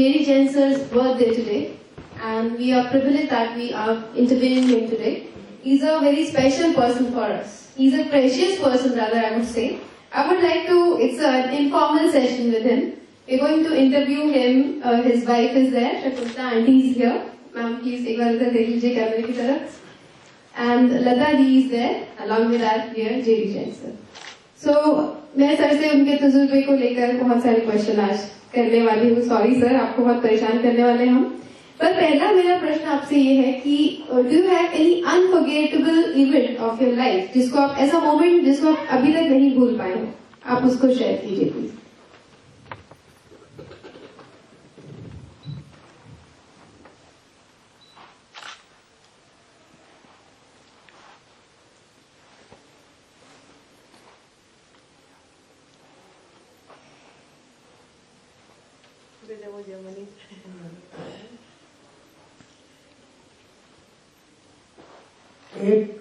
Jerry Jenser's birthday today, and we are privileged that we are interviewing him today. He's a very special person for us. He's a precious person, rather, I would say. I would like to, it's an informal session with him. We're going to interview him. His wife is there, Shakunta auntie is here. Ma'am, please एक बार इधर देख लीजिए कैमरे की तरफ. And Lata ji is there, along with our dear Jerry Jenser. So, मैं sir से उनके तजुर्बे को लेकर बहुत सारे क्वेश्चन आज करने वाली हूँ. सॉरी सर, आपको बहुत परेशान करने वाले हम. पर पहला मेरा प्रश्न आपसे ये है कि do you have any unforgettable event of your life, जिसको आप ऐसा मोमेंट जिसको आप अभी तक नहीं भूल पाए हो, आप उसको शेयर कीजिए प्लीज. एक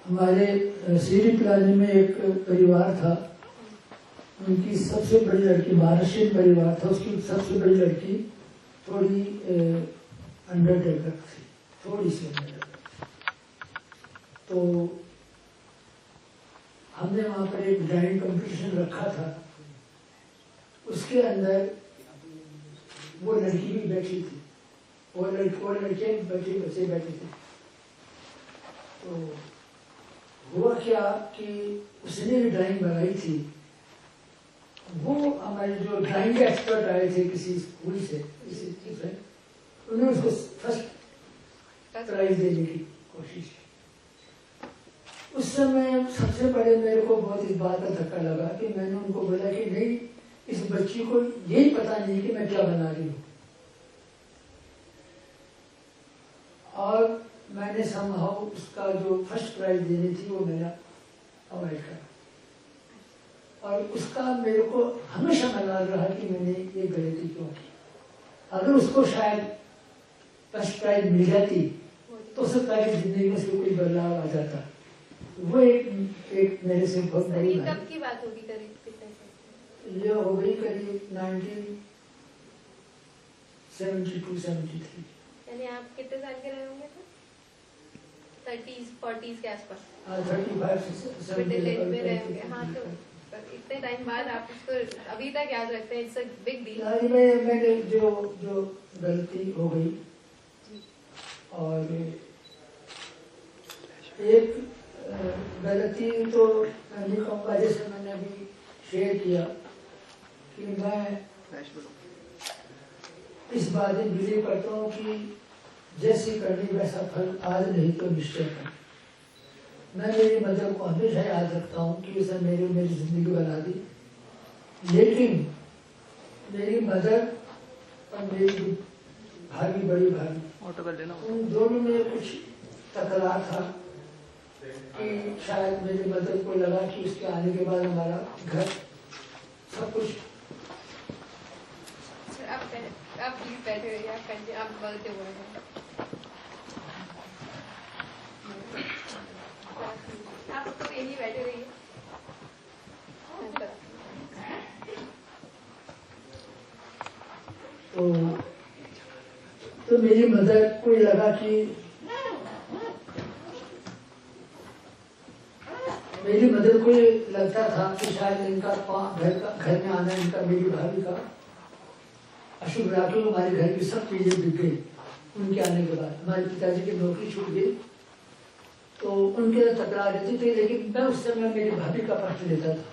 हमारे सीरी प्लाजा में एक परिवार था. उनकी सबसे बड़ी लड़की, महाराष्ट्र परिवार था, उसकी सबसे बड़ी लड़की थोड़ी अंडरटेकर थी, थोड़ी सी अंडरटेकर. तो हमने वहाँ पर एक ड्राइंग कंपटीशन रखा था. उसके अंदर वो लड़की भी बैठी थी, वो लड़के बच्चे बैठे थे. तो हुआ क्या कि उसने भी ड्राइंग बनाई थी. वो हमारे जो ड्राइंग एक्सपर्ट आए थे किसी स्कूल से, उन्होंने उसको फर्स्ट प्राइज देने की कोशिश की. उस समय सबसे बड़े मेरे को बहुत इस बात का धक्का लगा कि मैंने उनको बोला कि नहीं, इस बच्ची को यही पता नहीं कि मैं क्या बना रही हूँ. और मैंने समहाउ उसका जो फर्स्ट प्राइज देनी थी वो मेरा अवॉइड करा. और उसका मेरे को हमेशा मलाल रहा कि मैंने ये गलती क्यों की. अगर उसको शायद फर्स्ट प्राइज मिल जाती तो सकता है कि जिंदगी में से कोई बदलाव आ जाता. वो एक मेरे से बहुत बड़ी बात. कब की बात होगी करीब? ये हो गई करीब 1972-73. यानी आप कितने साल के रहे होंगे? 30-40 के आसपास. 35 में रहे होंगे. हाँ, तो इतने टाइम बाद आप उसको अभी तक याद रखते हैं. It's a big deal. मैंने जो गलती हो गई, और एक गलती तो नहीं कहूँगा, जैसे मैंने अभी शेयर किया कि मैं इस बात में बिलीव करता हूँ कि जैसी करनी वैसा फल आज नहीं तो निश्चय है. मैं मेरी मदर को हमेशा याद रखता हूँ कि उसने मेरी जिंदगी बना दी. लेकिन मेरी मदर और मेरी भाभी, बड़ी भाभी, उन दोनों में कुछ तकरार था कि शायद मेरी मदर को लगा कि उसके आने के बाद हमारा घर सब कुछ. आप प्लीज बैठे रहिए, आप बोलते हुए हैं. आप तो यही बैठे रहिए. तो मेरी मदर को ये लगा कि मेरी मदर को ये लगता था कि शायद इनका घर में आना, इनका, मेरी भाभी का अशुभ राखी, हमारे घर की सब चीजें बिक गई उनके आने के बाद. हमारे पिताजी की नौकरी छूट गई, तो उनके तकरार रहती थी. लेकिन मैं उस समय मेरी भाभी का पक्ष लेता था,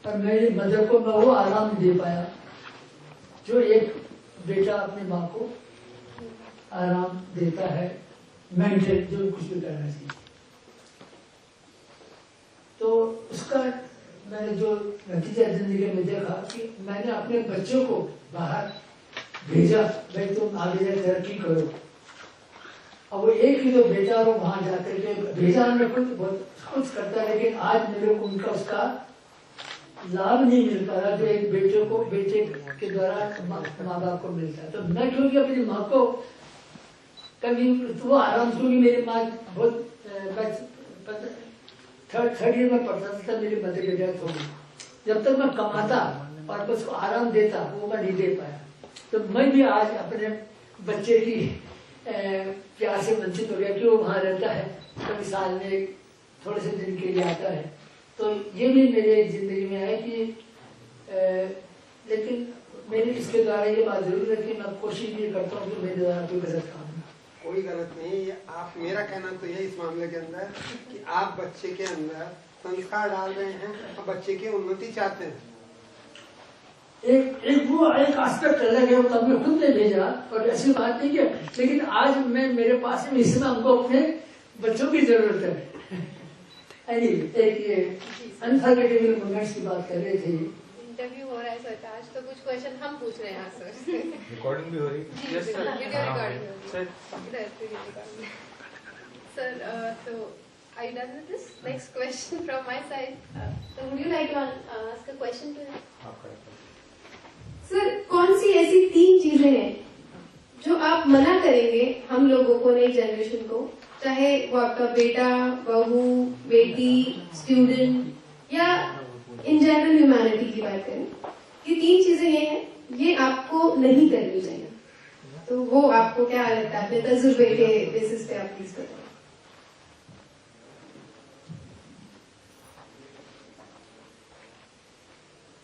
और मेरी मदर को मैं वो आराम दे पाया जो एक बेटा अपनी माँ को आराम देता है, मेंटेन जो कुछ भी करना चाहिए. तो उसका मैंने जो नतीजा जिंदगी में देखा कि मैंने अपने बच्चों को बाहर भेजा, भाई तुम आगे जाकर तरक्की करो. अब वो एक ही तो बेटा और वहां जाकर के भेजा, हमने कुछ करता, लेकिन आज मेरे को उनका उसका लाभ नहीं मिल पा रहा जो एक बेटे के द्वारा माँ बाप को मिलता है. तो मैं क्योंकि अपनी माँ को कभी वो आराम से, मेरी माँ बहुत थर्ड ईयर में पढ़ता था, मेरी मदर की डेथ हो गई. जब तक मैं कमाता और उसको आराम देता वो मैं नहीं दे पाया. तो मैं भी आज अपने बच्चे की प्यार से वंचित हो गया कि वो वहाँ रहता है, कभी साल में थोड़े से दिन के लिए आता है। तो ये भी मेरे जिंदगी में है कि लेकिन मेरे इसके द्वारा ये बात जरूर है कि मैं कोशिश ये करता हूँ कि मेरे द्वारा कोई गलत काम नहीं। कोई गलत नहीं है। आप, मेरा कहना तो यही इस मामले के अंदर कि आप बच्चे के अंदर संस्कार डाल रहे हैं और बच्चे की उन्नति चाहते हैं। एक वो एक एस्पेक्ट अलग है, वो तब मैं खुद ने भेजा और ऐसी बात नहीं है, लेकिन आज मैं मेरे पास में इसमें हमको अपने बच्चों की जरूरत है। एक ये अनफॉरगेटेबल मोमेंट्स की बात कर रहे थे। इंटरव्यू हो रहा है सर, आज तो कुछ क्वेश्चन हम पूछ रहे हैं यहाँ सर। रिकॉर्डिंग भी हो रही है? जी सर, वीडियो रिकॉर्डिंग हो सर रही है। सर, तो are you done with this? Next question from my side. So would you like to ask a question to him? आपका सर, कौन सी ऐसी 3 चीजें हैं जो आप मना करेंगे हम लोगों को, नई जनरेशन को, चाहे वो आपका बेटा, बहू, बेटी, स्टूडेंट या इन जनरल ह्यूमैनिटी की बात करें, ये 3 चीजें ये हैं, ये आपको नहीं करनी चाहिए, तो वो आपको क्या लगता है? अपने तजुर्बे के बेसिस पे आप प्लीज बताएं।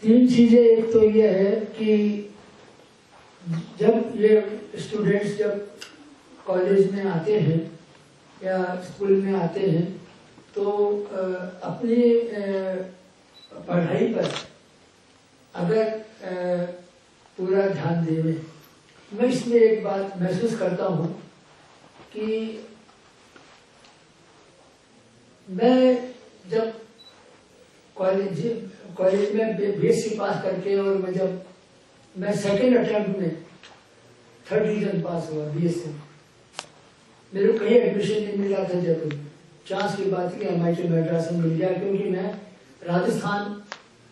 3 चीजें। एक तो ये है कि जब ये स्टूडेंट्स जब कॉलेज में आते हैं या स्कूल में आते हैं तो अपनी पढ़ाई पर अगर पूरा ध्यान दें। मैं इसमें एक बात महसूस करता हूँ कि मैं जब कॉलेज में बीएससी पास करके और मैं सेकेंड अटेम्प्ट में 3rd डिवीजन पास हुआ बीएससी में। मेरे को कहीं एडमिशन नहीं मिला था जयपुर में। चांस की बात की MIT मद्रास में मिल गया, क्योंकि मैं राजस्थान,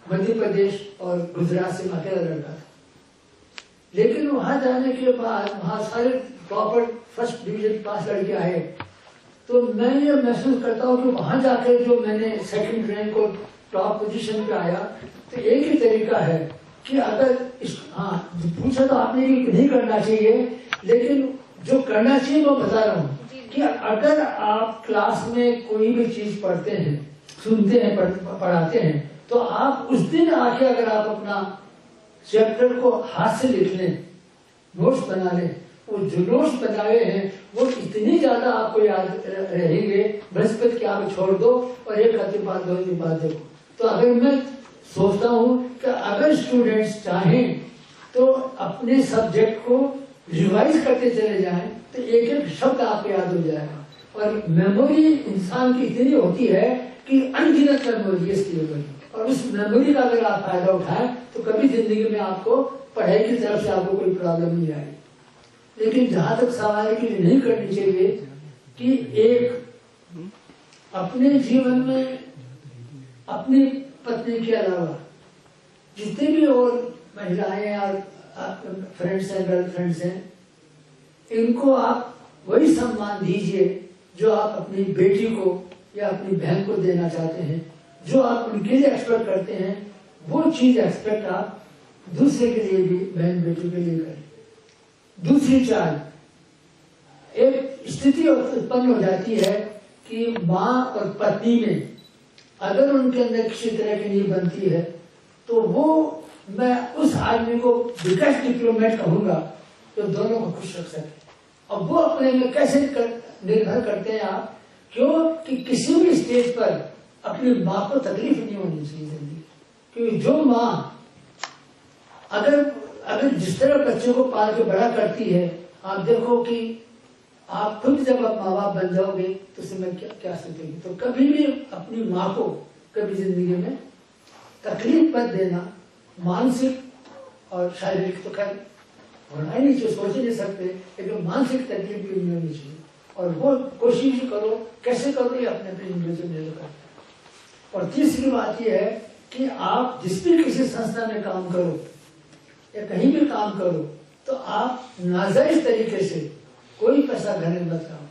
मध्य प्रदेश और गुजरात से अकेला लड़का था। लेकिन वहां जाने के बाद वहां सारे प्रॉपर 1st डिवीजन पास लड़के आए, तो मैं ये महसूस करता हूँ कि वहां जाकर जो मैंने सेकंड रैंक को टॉप पोजीशन पे आया, तो एक ही तरीका है कि अगर पूछा तो आपने कि नहीं करना चाहिए, लेकिन जो करना चाहिए वो बता रहा हूँ कि अगर आप क्लास में कोई भी चीज पढ़ते हैं, सुनते हैं, पढ़ाते हैं, तो आप उस दिन आके अगर आप अपना चैप्टर को हाथ से लिख लें, नोट्स बना लें, वो जो नोट्स बनाए हैं वो इतनी ज्यादा आपको याद रहेंगे, बृहस्पति के आप छोड़ दो और 1 हफ्ते बाद 2 दिन बाद देखो। तो अगर मैं सोचता हूँ कि अगर स्टूडेंट्स चाहें तो अपने सब्जेक्ट को रिवाइज करते चले जाएं तो एक एक शब्द आपको याद हो जाएगा। और मेमोरी इंसान की इतनी होती है कि अनगिनत मेमोरी है इसकी बनी, और उस मेमोरी का अगर आप फायदा उठाएं तो कभी जिंदगी में आपको पढ़ाई की तरफ से आपको कोई प्रॉब्लम नहीं आएगी। लेकिन जहां तक सवाल है कि नहीं करनी चाहिए कि एक अपने जीवन में अपनी पत्नी के अलावा जितने भी और महिलाएं और फ्रेंड्स हैं, गर्लफ्रेंड्स हैं, इनको आप वही सम्मान दीजिए जो आप अपनी बेटी को या अपनी बहन को देना चाहते हैं। जो आप उनके लिए एक्सपेक्ट करते हैं वो चीज एक्सपेक्ट आप दूसरे के लिए भी, बहन बेटी के लिए करें। दूसरी चाल, एक स्थिति उत्पन्न हो जाती है कि माँ और पत्नी में अगर उनके अंदर किसी तरह की नींव बनती है तो वो, मैं उस आदमी को बिगेस्ट डिप्लोमेट कहूंगा जो दोनों को खुश रख सके। और वो अपने में कैसे निर्भर करते हैं आप, क्यों कि किसी भी स्टेज पर अपनी माँ को तकलीफ नहीं होनी चाहिए जिंदगी। क्योंकि जो माँ अगर जिस तरह बच्चों को पाल के बड़ा करती है, आप देखो कि आप खुद जब आप माँ बाप बन जाओगे तो समय क्या सोचेंगे। तो कभी भी अपनी माँ को कभी जिंदगी में तकलीफ मत देना, मानसिक और शारीरिक तो खैर होना ही नहीं चाहिए, सोच नहीं सकते, लेकिन मानसिक तकलीफ भी नहीं होनी चाहिए। और वो कोशिश करो, कैसे करो ये अपने अपने इंडिविजुअल निर्भर करता है। और तीसरी बात यह है कि आप जिस भी किसी संस्था में काम करो या कहीं भी काम करो तो आप नाजायज तरीके से कोई पैसा घर में मत लाओ,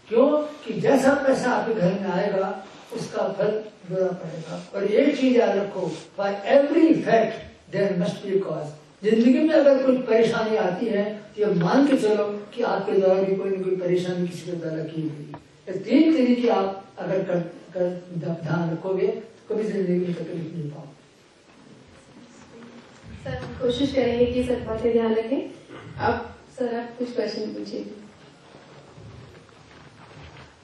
क्यों कि जैसा पैसा आपके घर में आएगा उसका फल बुरा पड़ेगा। और एक चीज याद रखो, for every effect there must be cause. जिंदगी में अगर कोई परेशानी आती है तो ये मान के चलो कि आपके द्वारा भी कोई न कोई परेशानी किसी के द्वारा की गई। ये 3 तरीके आप अगर कर ध्यान रखोगे तो कभी जिंदगी में तकलीफ नहीं पाओगे। सर हम कोशिश करेंगे कि सब बातें ध्यान रखें। अब सर आप कुछ क्वेश्चन पूछिए।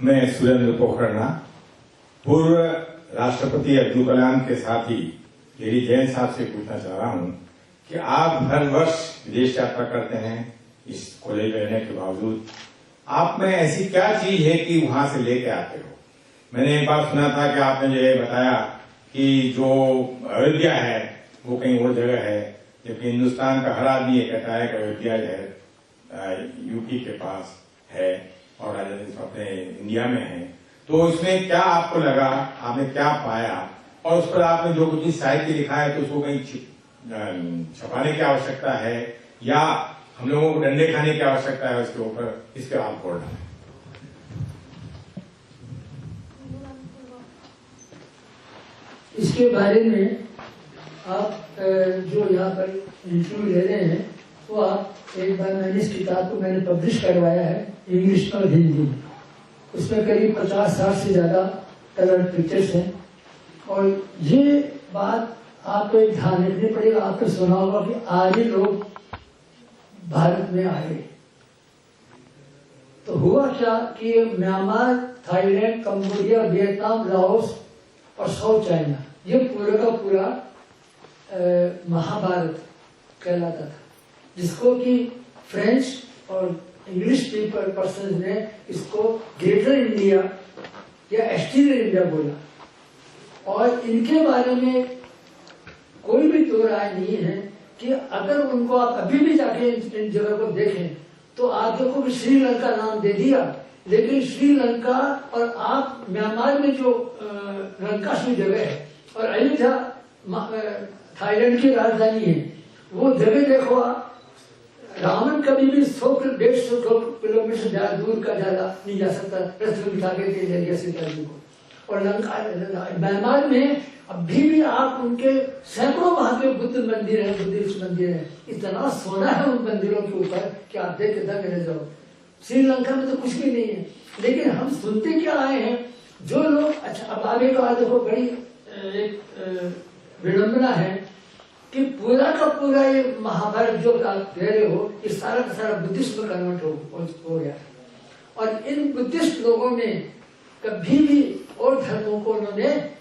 मैं सुरेंद्र पोखरना, पूर्व राष्ट्रपति अब्दुल कलाम के साथी लेडी जैन साहब से पूछना चाह रहा हूं कि आप हर वर्ष विदेश यात्रा करते हैं, इस कॉलेज में रहने के बावजूद आप में ऐसी क्या चीज है कि वहां से लेके आते हो? मैंने एक बार सुना था कि आपने जो ये बताया कि जो अयोध्या है वो कहीं और जगह है, जबकि हिंदुस्तान का हर आदमी ये कहता है कि अयोध्या जो है यूपी के पास है और अपने इंडिया में है। तो इसमें क्या आपको लगा, आपने क्या पाया, और उस पर आपने जो कुछ साहित्य लिखा है तो उसको कहीं छपाने की आवश्यकता है या हम लोगों को डंडे खाने की आवश्यकता है उसके ऊपर, इसके आप बोलना है। इसके बारे में आप जो यहाँ पर इंटरव्यू ले रहे हैं वो आप एक बार मैंने इस किताब को मैंने पब्लिश करवाया है इंग्लिश और हिंदी में। उसमें करीब 50-60 से ज्यादा कलर पिक्चर्स हैं। और ये बात आपको एक ध्यान रखनी पड़ेगा। आपने सुना होगा कि आर्य लोग भारत में आए तो हुआ क्या कि Myanmar, Thailand, Cambodia, Vietnam, Laos और साउथ चाइना, ये पूरा का पूरा महाभारत कहलाता था, जिसको कि फ्रेंच और इंग्लिश पीपल पर्सन ने इसको ग्रेटर इंडिया या एक्सटीरियर इंडिया बोला। और इनके बारे में कोई भी दो राय नहीं है कि अगर उनको आप अभी भी जाके इन जगह को देखें तो आप देखो कि श्रीलंका नाम दे दिया, लेकिन श्रीलंका और आप म्यांमार में जो रंकाश्मी जगह है और अयोध्या थाईलैंड की राजधानी है, वो जगह देखो आप। रावण कभी भी 100-150 किलोमीटर से ज्यादा दूर का ज्यादा नहीं जा सकता रथ में बिठा के जरिए से को। और लंका म्यांमार में अभी भी आप उनके सैकड़ों वहां पे बुद्ध मंदिर है, बुद्धिस्ट मंदिर है, इतना सोना है उन मंदिरों के ऊपर कि आप देख के दंग रह जाओ। श्रीलंका में तो कुछ भी नहीं है, लेकिन हम सुनते क्या आए हैं जो लोग। अच्छा अब आगे का देखो, बड़ी एक विडंबना है कि पूरा का पूरा ये महाभारत जो आप कह रहे हो ये सारा का सारा बुद्धिस्ट में कन्वर्ट हो गया। और इन बुद्धिस्ट लोगों ने कभी भी और धर्मों को उन्होंने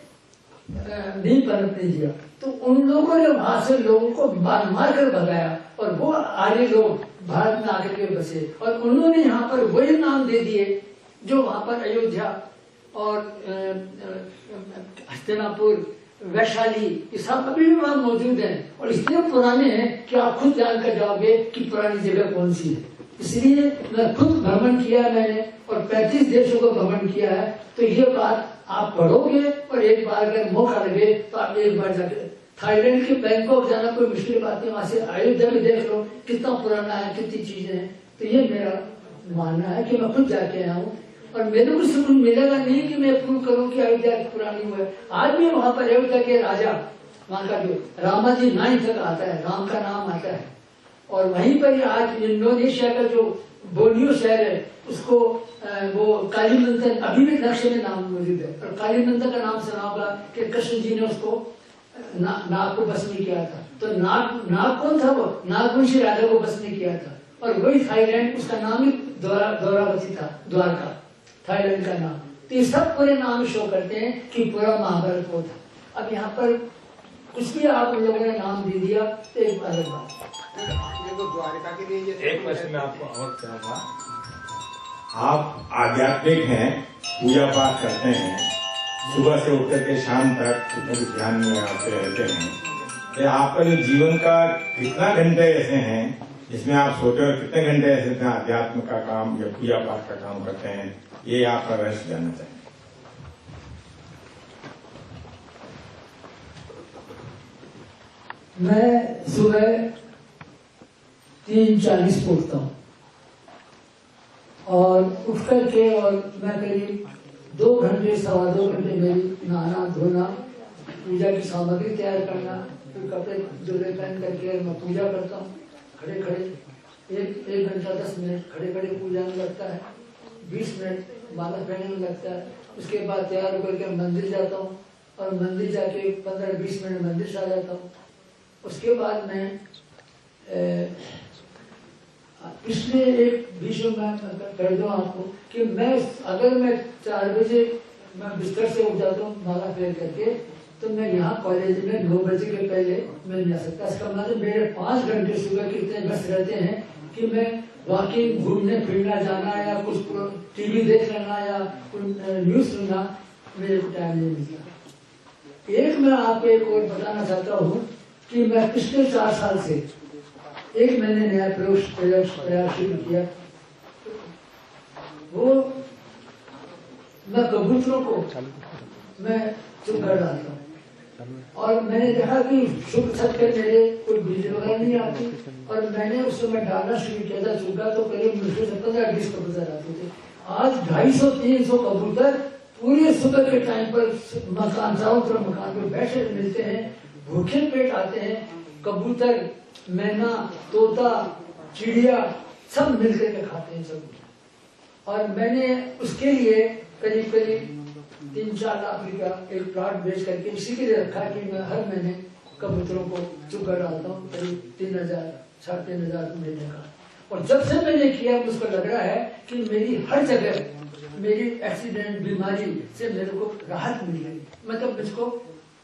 नहीं पनपने दिया, तो उन लोगों ने वहां से लोगों को मार मार कर भगाया और वो आर्य लोग भारत में आकर के बसे और उन्होंने यहाँ पर वही नाम दे दिए जो वहां पर अयोध्या और हस्तिनापुर, वैशाली, ये सब अभी भी वहां मौजूद हैं और इतने पुराने हैं कि आप खुद जानकर जाओगे कि पुरानी जगह कौन सी है। इसलिए मैं खुद भ्रमण किया मैंने और 35 देशों को भ्रमण किया है, तो ये बात आप पढ़ोगे और एक बार अगर मौका लगे तो आप एक बार जाकर थाईलैंड के बैंकॉक जाना कोई मुश्किल बात नहीं, वहां से अयोध्या भी देख लो कितना पुराना है, कितनी चीजें हैं। तो ये मेरा मानना है कि मैं खुद जाके आया हूँ और मेरे को सुकून मिलेगा नहीं कि मैं प्रूव करूं कि अयोध्या पुरानी हुआ है। आज भी वहां पर अयोध्या के राजा, वहां का जो रामाजी 9 तक आता है, राम का नाम आता है। और वहीं पर आज इंडोनेशिया का जो बोर्नियो शहर है उसको वो कालीमंथन अभी भी नक्शे में नाम मौजूद है। और कालीमंथन का नाम सुना होगा कि कृष्ण जी ने उसको नाग को भस्म किया था। तो नाग कौन था? वो नागवंशी राजा को भस्म किया था। और वही थाईलैंड, उसका नाम ही द्वारावती था, द्वारका थाईलैंड का नाम। तो ये सब पूरे नाम शो करते हैं कि पूरा महाभारत वो था। अब यहाँ पर कुछ भी आप उन लोगों ने नाम दे दिया तो एक अलग बात। द्वारका के लिए एक प्रश्न मैं आपको और चाहूंगा, आप आध्यात्मिक हैं, पूजा पाठ करते हैं, सुबह से उठ करके शाम तक कुछ ध्यान में आते रहते हैं, तो आपका जो जीवन का कितना घंटे ऐसे हैं जिसमें आप सोते हो, कितने घंटे ऐसे अध्यात्म का काम या पूजा पाठ का काम करते हैं, ये आपका रहस्य जानना चाहिए। मैं सुबह 3:40 उठता हूँ और उठ करके और मैं करीब 2 घंटे 2.25 घंटे मेरी नहाना धोना, पूजा की सामग्री तैयार करना, फिर कपड़े जोड़े पहन करके मैं पूजा करता हूँ। खड़े खड़े 1 घंटा 10 मिनट खड़े खड़े पूजा में लगता है, 20 मिनट माला पहनने में लगता है। उसके बाद तैयार होकर के मंदिर जाता हूँ और मंदिर जाके 15-20 मिनट मंदिर से आ जाता हूँ। उसके बाद मैं पिछले एक बीच में मैं कर दूँ आपको कि मैं अगर मैं 4 बजे मैं बिस्तर से उठ जाता हूँ माला फेर करके, तो मैं यहाँ कॉलेज में 9 बजे के पहले मैं नहीं आ सकता। इसका मतलब मेरे 5 घंटे सुबह के इतने व्यस्त रहते हैं कि मैं वॉकिंग, घूमने फिरना जाना या कुछ टीवी देख लेना या न्यूज सुनना मेरे को टाइम नहीं मिलता। एक मैं आपको एक और बताना चाहता हूँ कि मैं पिछले 4 साल से एक मैंने नया प्रयास शुरू किया। वो मैं कबूतरों को मैं चुपकर डालता हूँ और मैंने देखा कि शुभ छत के मेरे कोई बिजली वगैरह नहीं आती और मैंने उस समय डालना शुरू किया था चुपका, तो करीब मुश्किल से 15-20 कबूतर आते थे। आज 250-300 कबूतर पूरे सुबह के टाइम पर मकान, चारों तरफ मकान पे बैठे मिलते हैं, भूखे पेट आते हैं। कबूतर, मैना, तोता, चिड़िया सब मिलकर के खाते हैं सब। और मैंने उसके लिए करीब 3-4 लाख रुपया एक प्लॉट बेच करके इसी के लिए रखा कि मैं हर महीने कबूतरों को चुका डालता हूँ, करीब 3,000-3,500 महीने का। और जब से मैंने किया मुझको लग रहा है कि मेरी हर जगह मेरी एक्सीडेंट, बीमारी से मेरे को राहत मिल गई। मतलब मुझको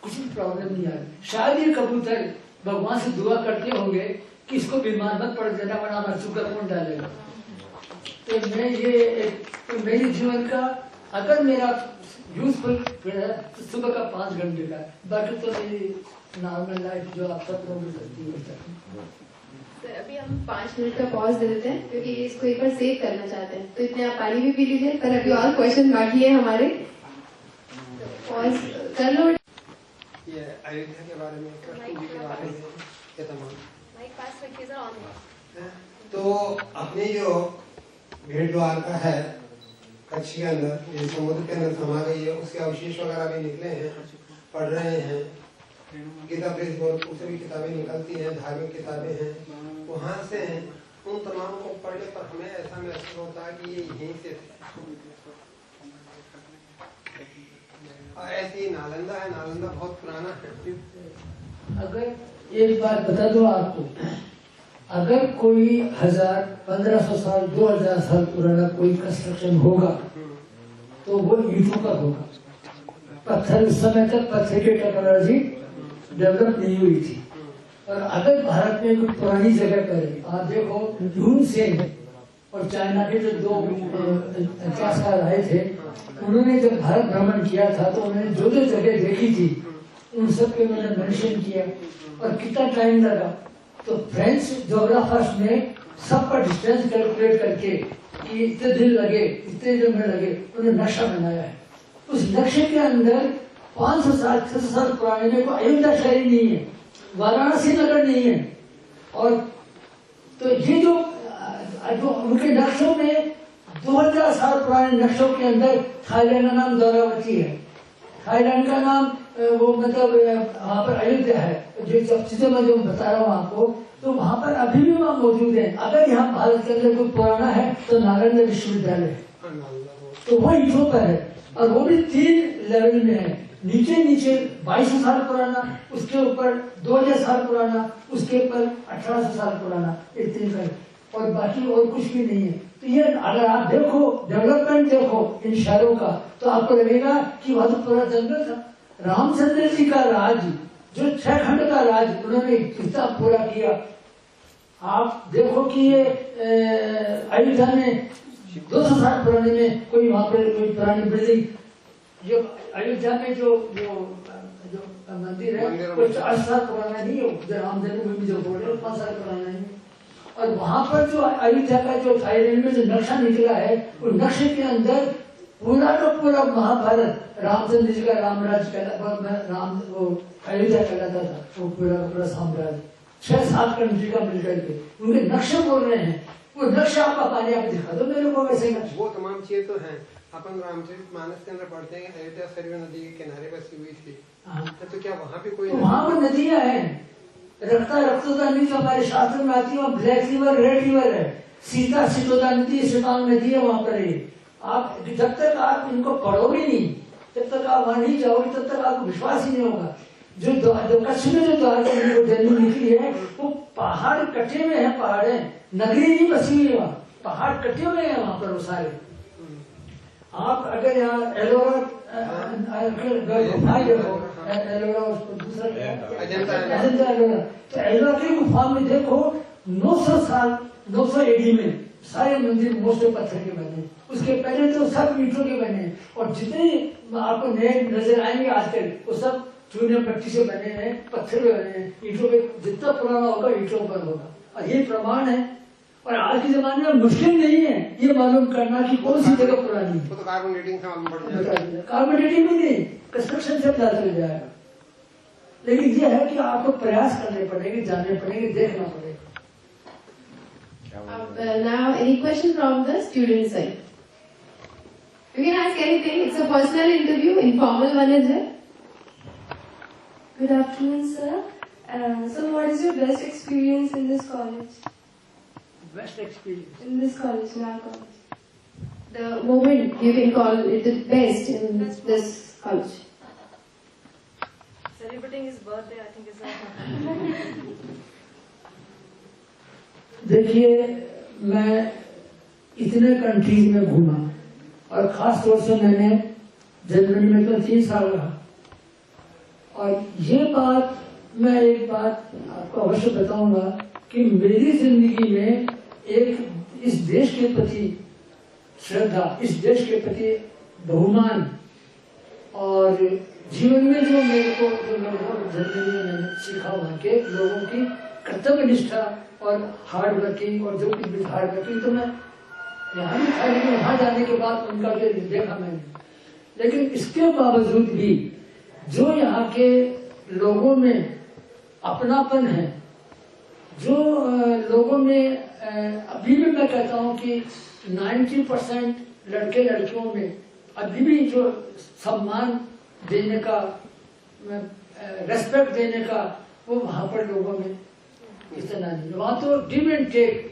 कुछ भी प्रॉब्लम नहीं आई। शायद ये कबूतर भगवान से दुआ करते होंगे कि इसको बीमार मत पड़ देना, वरना मैं चुका कौन डालेगा। तो मैं ये तो मेरे जीवन का अगर मेरा यूजफुल तो सुबह का 5 घंटे का, बाकी तो मेरी नॉर्मल लाइफ जो आप सब लोग करती है। सर अभी हम 5 मिनट का पॉज दे देते हैं क्योंकि इसको एक बार सेव करना चाहते हैं, तो इतने आप पानी भी पी लीजिए। पर अभी और क्वेश्चन बाकी है हमारे, पॉज कर लो। ये अयोध्या के बारे में, कृष्ण जी के बारे में ये तमाम माइक पास रखिए सर, ऑन है। तो अपने जो भेड़ द्वारका है कच्छ के अंदर, ये समुद्र के अंदर समा गई है, उसके अवशेष वगैरह भी निकले हैं, पढ़ रहे हैं। गीता प्रेस बोर्ड से भी किताबें निकलती हैं, धार्मिक किताबें हैं, वहाँ से उन तमाम को पढ़ने पर हमें ऐसा महसूस होता है कि ये यहीं से थे। और ऐसी नालंदा है, नालंदा बहुत पुराना है। अगर एक बात बता दो आपको, अगर कोई 1000-1500 साल 2000 साल पुराना कोई कंस्ट्रक्शन होगा तो वो ईंटों का होगा। पत्थर, उस समय तक पत्थर की टेक्नोलॉजी डेवलप नहीं हुई थी। और अगर भारत में कोई पुरानी जगह पर आप देखो, ह्यून सेन और चाइना के जो 2 इतिहासकार आए थे, उन्होंने जब भारत भ्रमण किया था तो उन्होंने जो जो जगह देखी थी उन सब के मैंने मेंशन किया। और कितना टाइम लगा, तो फ्रेंच ज्योग्राफर्स ने सब पर डिस्टेंस कैलकुलेट करके कि इतने दिन लगे, इतने दिन में लगे, उन्होंने नक्शा बनाया है। उस नक्शे के अंदर 500 साल 600 साल पुराने में कोई अयोध्या शहर नहीं है, वाराणसी नगर नहीं है। और तो ये जो उनके नक्शों में 2000 साल पुराने नक्शों के अंदर थाईलैंड का नाम द्वारावती है, थाईलैंड का नाम वो मतलब वहाँ पर अयोध्या है। जो चीजें मैं जो बता रहा हूँ आपको, तो वहाँ पर अभी भी वहाँ मौजूद है। अगर यहाँ भारत के अंदर कोई पुराना है तो नालंदा विश्वविद्यालय है, तो वो ईंटों पर है। और वो भी 3 लेवल में है, नीचे 2200 साल पुराना, उसके ऊपर 2000 साल पुराना, उसके ऊपर 1800 साल पुराना, इतने का। और बाकी और कुछ भी नहीं है। तो ये अगर आप देखो डेवलपमेंट देखो इन शहरों का, तो आपको लगेगा कि वहां तो पूरा जंगल था। रामचंद्र जी का राज, जो 6 खंड का राज उन्होंने कितना पूरा किया। आप देखो कि ये अयोध्या में 200 साल पुराने में कोई वहां पर कोई पुरानी बिल्डिंग, जो अयोध्या में जो मंदिर है वो 4 साल पुराना नहीं है, जो राम जन्मभूमि जो बोल रहे 5 साल पुराना नहीं है। और वहां पर जो अयोध्या का जो थाईलैंड में जो नक्शा निकला है, वो नक्शे के अंदर पूरा का पूरा महाभारत, रामचंद्र जी का रामराज राम वो अयोध्या कहलाता था, वो पूरा का पूरा साम्राज्य 6-7 कंट्री का मिलकर के उनके नक्शे बोल रहे हैं। वो नक्शा आपका पानी आप दिखा दो मेरे को वैसे। वो तमाम चीजें तो हैं, अपन रामचरित मानस के अंदर पढ़ते हैं अयोध्या सरयू नदी के किनारे बसी हुई थी। हाँ। तो क्या वहाँ पे कोई वहाँ पर नदियाँ हैं, रक्तोदा नदी जो हमारे शास्त्र में आती है, वहाँ ब्लैक रिवर, रेड रिवर है, सीता सितोदा नदी, सितांग नदी है वहाँ पर है। आप जब तक आप इनको पढ़ोगे नहीं, जब तक आप वहाँ नहीं जाओगे, तब तक आपको विश्वास ही नहीं होगा। जो कच्छ में जो द्वारका दिल्ली निकली है, वो पहाड़ कटे हुए हैं, पहाड़ है, नगरी नहीं बसी हुई है, वहाँ पहाड़ कटे हुए हैं वहाँ पर वो सारे। आप अगर यहाँ एलोरा दूसरा अजंता एलोरा, तो एलोरा की गुफा में देखो 900 साल 900 एडी में सारे मंदिर मोस्ट पत्थर के बने, उसके पहले तो सब ईंटों के बने, और जितने आपको नए नजर आएंगे आजकल वो सब चूने पट्टी से बने हैं, पत्थर पे बने हैं, ईंटों पे जितना पुराना होगा ईंटों पर होगा, और ये प्रमाण है। और आज के जमाने में मुश्किल नहीं है ये मालूम करना कि कौन सी जगह पुरानी है। वो तो कार्बन डेटिंग से मालूम पड़ जाएगा। कार्बन डेटिंग भी नहीं, कंस्ट्रक्शन से पता चल जाएगा। लेकिन ये है कि आपको प्रयास करने पड़ेंगे, जानने पड़ेंगे, देखना पड़ेगा। Now, any question from the student side? You can ask anything. It's a personal interview, informal one is there. Good afternoon, sir. So, what is your best experience in this college? Best experience In this college, in our college. The moment you can call it the best in this college. Celebrating his birthday, I think, is a देखिए, मैं इतने countries में घूमा, और खास तौर से मैंने जर्मनी में तो 3 साल रहा, और ये बात मैं एक बात आपको अवश्य बताऊंगा कि मेरी जिंदगी में एक इस देश के प्रति श्रद्धा, इस देश के प्रति बहुमान, और जीवन में जो मेरे को जो जर्मनी में मैंने सीखा, वहाँ के लोगों की कर्तव्य निष्ठा और हार्ड वर्किंग, और जो कुछ हार्ड वर्किंग तो मैं यहाँ भी था, लेकिन वहाँ जाने के बाद उनका जो देखा मैंने। लेकिन इसके बावजूद भी जो यहाँ के लोगों में अपनापन है, जो लोगों में अभी भी मैं कहता हूँ कि 90% लड़के लड़कियों में अभी भी जो सम्मान देने का, रेस्पेक्ट देने का, वो वहाँ पर लोगों में इतना नहीं। वहाँ तो give and take,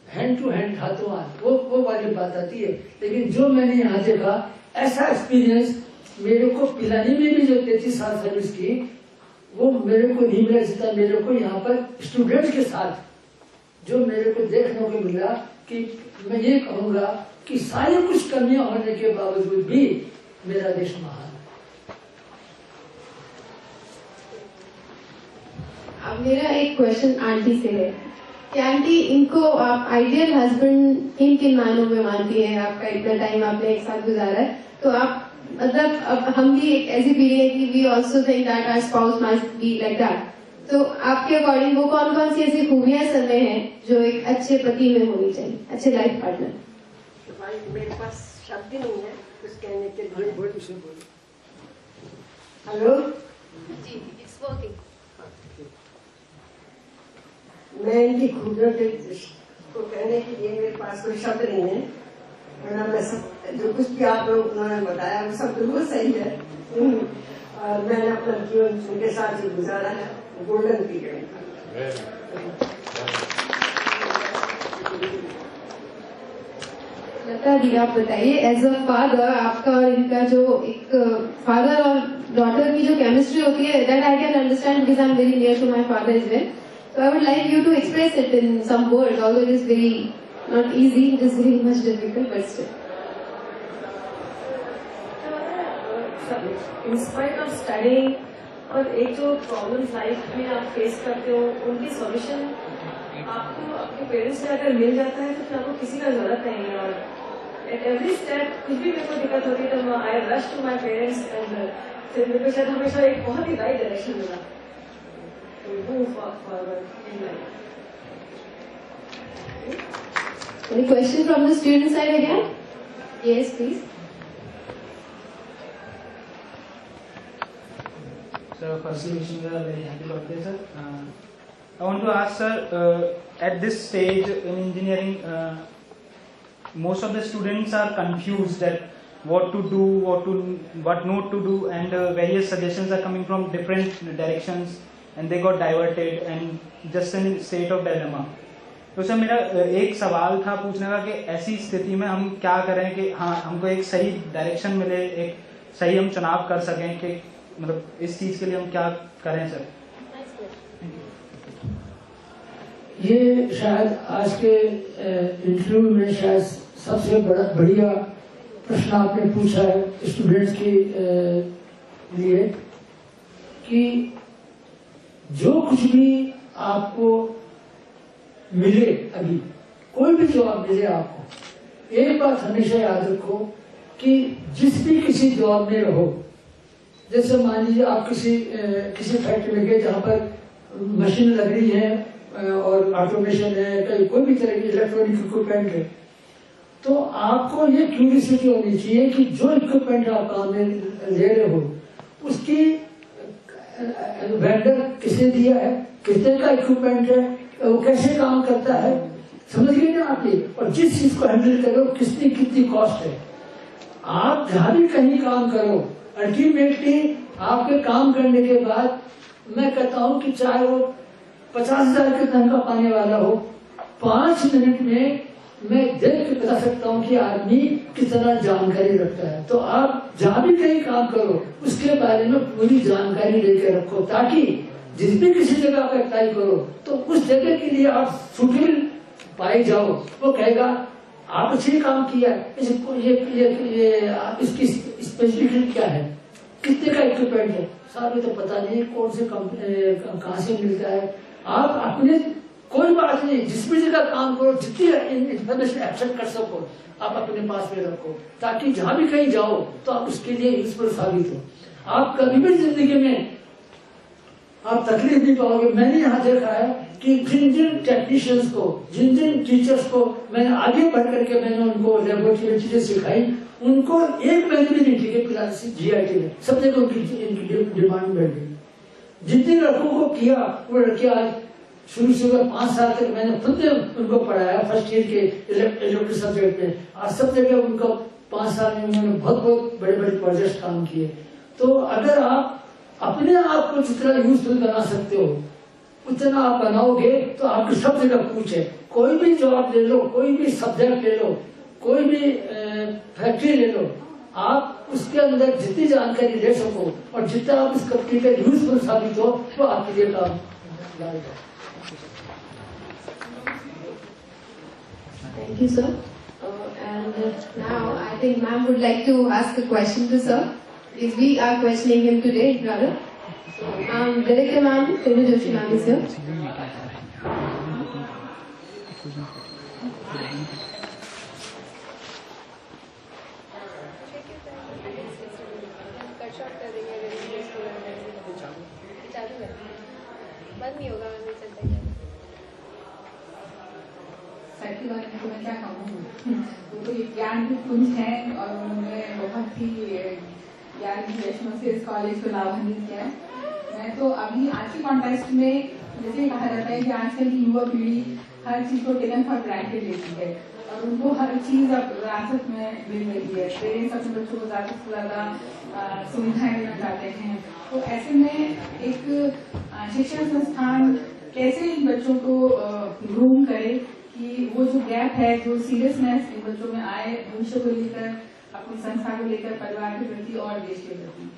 hand to hand, हाथों हाथ, वो वाली बात आती है। लेकिन जो मैंने यहाँ देखा, ऐसा एक्सपीरियंस मेरे को पिलानी में भी जो 33 साल सर्विस की, वो मेरे को नहीं मिला जितना मेरे को यहाँ पर स्टूडेंट्स के साथ जो मेरे को देखने को मिला। कि मैं ये कहूँगा कि सारी कुछ कमियां होने के बावजूद भी मेरा देश महान है। अब मेरा एक क्वेश्चन आंटी से है कि आंटी, इनको आप आइडियल हस्बैंड किन किन मायनों में मानती है? आपका इतना टाइम आपने एक साथ गुजारा है, तो आप मतलब अब हम भी एक ऐसी पीढ़ी है कि we also think that our spouse must be like that. तो आपके अकॉर्डिंग वो कौन कौन सी ऐसी खूबियां सब में हैं जो एक अच्छे पति में होनी चाहिए, अच्छे लाइफ पार्टनर? तो भाई मेरे पास शब्द ही नहीं है कुछ कहने के लिए। हेलो जी, इट्स वर्किंग। मैं इनकी खूबियों को कहने के लिए मेरे पास कोई शब्द नहीं है, वरना मैं सब जो कुछ भी आप लोग उन्होंने बताया वो सब बिल्कुल सही है। और मैंने अपना जीवन उनके साथ जो गुजारा है गोल्डन पीरियड। लता दी, आप बताइए एज अ फादर, आपका और इनका जो एक फादर और डॉटर की जो केमिस्ट्री होती है, that I can understand because I am very near to my father is well. So I would like you to express it in some words, although it is very not easy, it is very much difficult, but still. In spite of studying, और एक जो problems life में आप face करते हो, उनकी solution आपको आपके पेरेंट्स से अगर मिल जाता है तो फिर आपको किसी का जरूरत नहीं है। और एट एवरी स्टेप कुछ भी मेरे को दिक्कत होती है तो I rush to my parents, and फिर मेरे को शायद हमेशा एक बहुत ही राइट डायरेक्शन मिला। Any question from the student side again? Yes, please. So, firstly, wishing you a very happy birthday, sir. I want to ask, sir, at this stage in engineering, most of the students are confused that what to do, what not to do, and various suggestions are coming from different directions, and they got diverted and just in state of dilemma. तो sir मेरा एक सवाल था पूछने का कि ऐसी स्थिति में हम क्या करें कि हाँ हमको एक सही डायरेक्शन मिले, एक सही हम चुनाव कर सकें, कि मतलब इस चीज के लिए हम क्या करें सर? ये शायद आज के इंटरव्यू में शायद सबसे बढ़िया प्रश्न आपने पूछा है स्टूडेंट्स के लिए, कि जो कुछ भी आपको मिले, अभी कोई भी जॉब मिले आपको, एक बात हमेशा याद रखो कि जिस भी किसी जॉब में रहो, जैसे मान लीजिए आप किसी फैक्ट्री में गए जहाँ पर मशीन लग रही है और ऑटोमेशन है, कोई भी तरह की इलेक्ट्रॉनिक इक्विपमेंट है, तो आपको ये क्यूरियोसिटी होनी चाहिए कि जो इक्विपमेंट आप काम में ले रहे हो उसकी वेंडर किसने दिया है, कितने का इक्विपमेंट है, वो कैसे काम करता है, समझ गए ना आप ये, और जिस चीज को हैंडल करो कितनी कॉस्ट है। आप जहां भी कहीं काम करो, अल्टीमेटली आपके काम करने के बाद मैं कहता हूं कि चाहे वो 50,000 की तनख्वाह पाने वाला हो, 5 मिनट में मैं देख के बता सकता हूं कि आदमी कितना जानकारी रखता है। तो आप जहां भी कहीं काम करो उसके बारे में पूरी जानकारी लेके रखो, ताकि जिस भी किसी जगह आप अप्लाई करो तो उस जगह के लिए आप सुटेबल पाए जाओ। वो कहेगा आप अच्छे काम किया, इसकी स्पेसिफिकेशन क्या है, कितने का इक्विपमेंट है, सारे तो पता नहीं कौन से कहाँ से मिलता है। आप अपने कोई बात नहीं, जिस भी जगह काम करो जितनी इन्फॉर्मेशन एक्सेप्ट कर सको आप अपने पास में रखो, ताकि जहां भी कहीं जाओ तो आप उसके लिए यूजफुल साबित हो। आप कभी भी जिंदगी में आप तकलीफ नहीं पाओगे। मैंने यहाँ देखा है कि जिन टेक्नीशियंस को, जिन टीचर्स को मैंने आगे बढ़ करके मैंने उनको लेबोरेटरी में चीजें सिखाई, उनको एक महीने में नहीं टिके क्लास GIT में, सब जगह उनकी डिमांड बढ़ गई। जितने लड़कों को किया वो लड़के आज शुरू से 5 साल तक मैंने खुद ने उनको पढ़ाया फर्स्ट ईयर के इलेक्ट्रिक सब्जेक्ट में, आज सब जगह उनको 5 साल में उन्होंने बहुत बड़े प्रोजेक्ट काम किए। तो अगर आप अपने आप को जितना यूजफुल बना सकते हो उतना आप बनाओगे तो आपकी सब जगह पूछ है। कोई भी जॉब ले लो, कोई भी सब्जेक्ट ले लो, कोई भी फैक्ट्री ले लो, आप उसके अंदर जितनी जानकारी ले सको और जितना आप इस कंपनी का यूजफुल साबित हो वो आपके लिए काम लाएगा। Thank you, sir. And now I think ma'am would like to ask a question to sir. Is we are questioning him today, rather. So, Director ma'am, Tenu Joshi ma'am is here. बंद नहीं होगा, sir के बारे में तो मैं क्या कहूँ, वो तो ज्ञान की पुंज है और उन्होंने बहुत ही ज्ञान की चश्मों से इस कॉलेज को लाभान्वित किया है। मैं तो अभी आज के कॉन्टेक्स्ट में जैसे कहा जाता है कि आजकल की युवा पीढ़ी हर चीज को टेकन फॉर ग्रांटेड लेती है और उनको हर चीज अब विरासत में मिल रही है। पेरेंट्स अपने बच्चों को ज्यादा से ज्यादा सुविधाएं देना चाहते हैं। तो ऐसे में एक शिक्षण संस्थान कैसे इन बच्चों को ग्रूम करे कि वो जो गैप है, जो सीरियसनेस इन बच्चों में आए भविष्य को लेकर, अपनी संस्था को लेकर, परिवार के प्रति और देश के प्रति।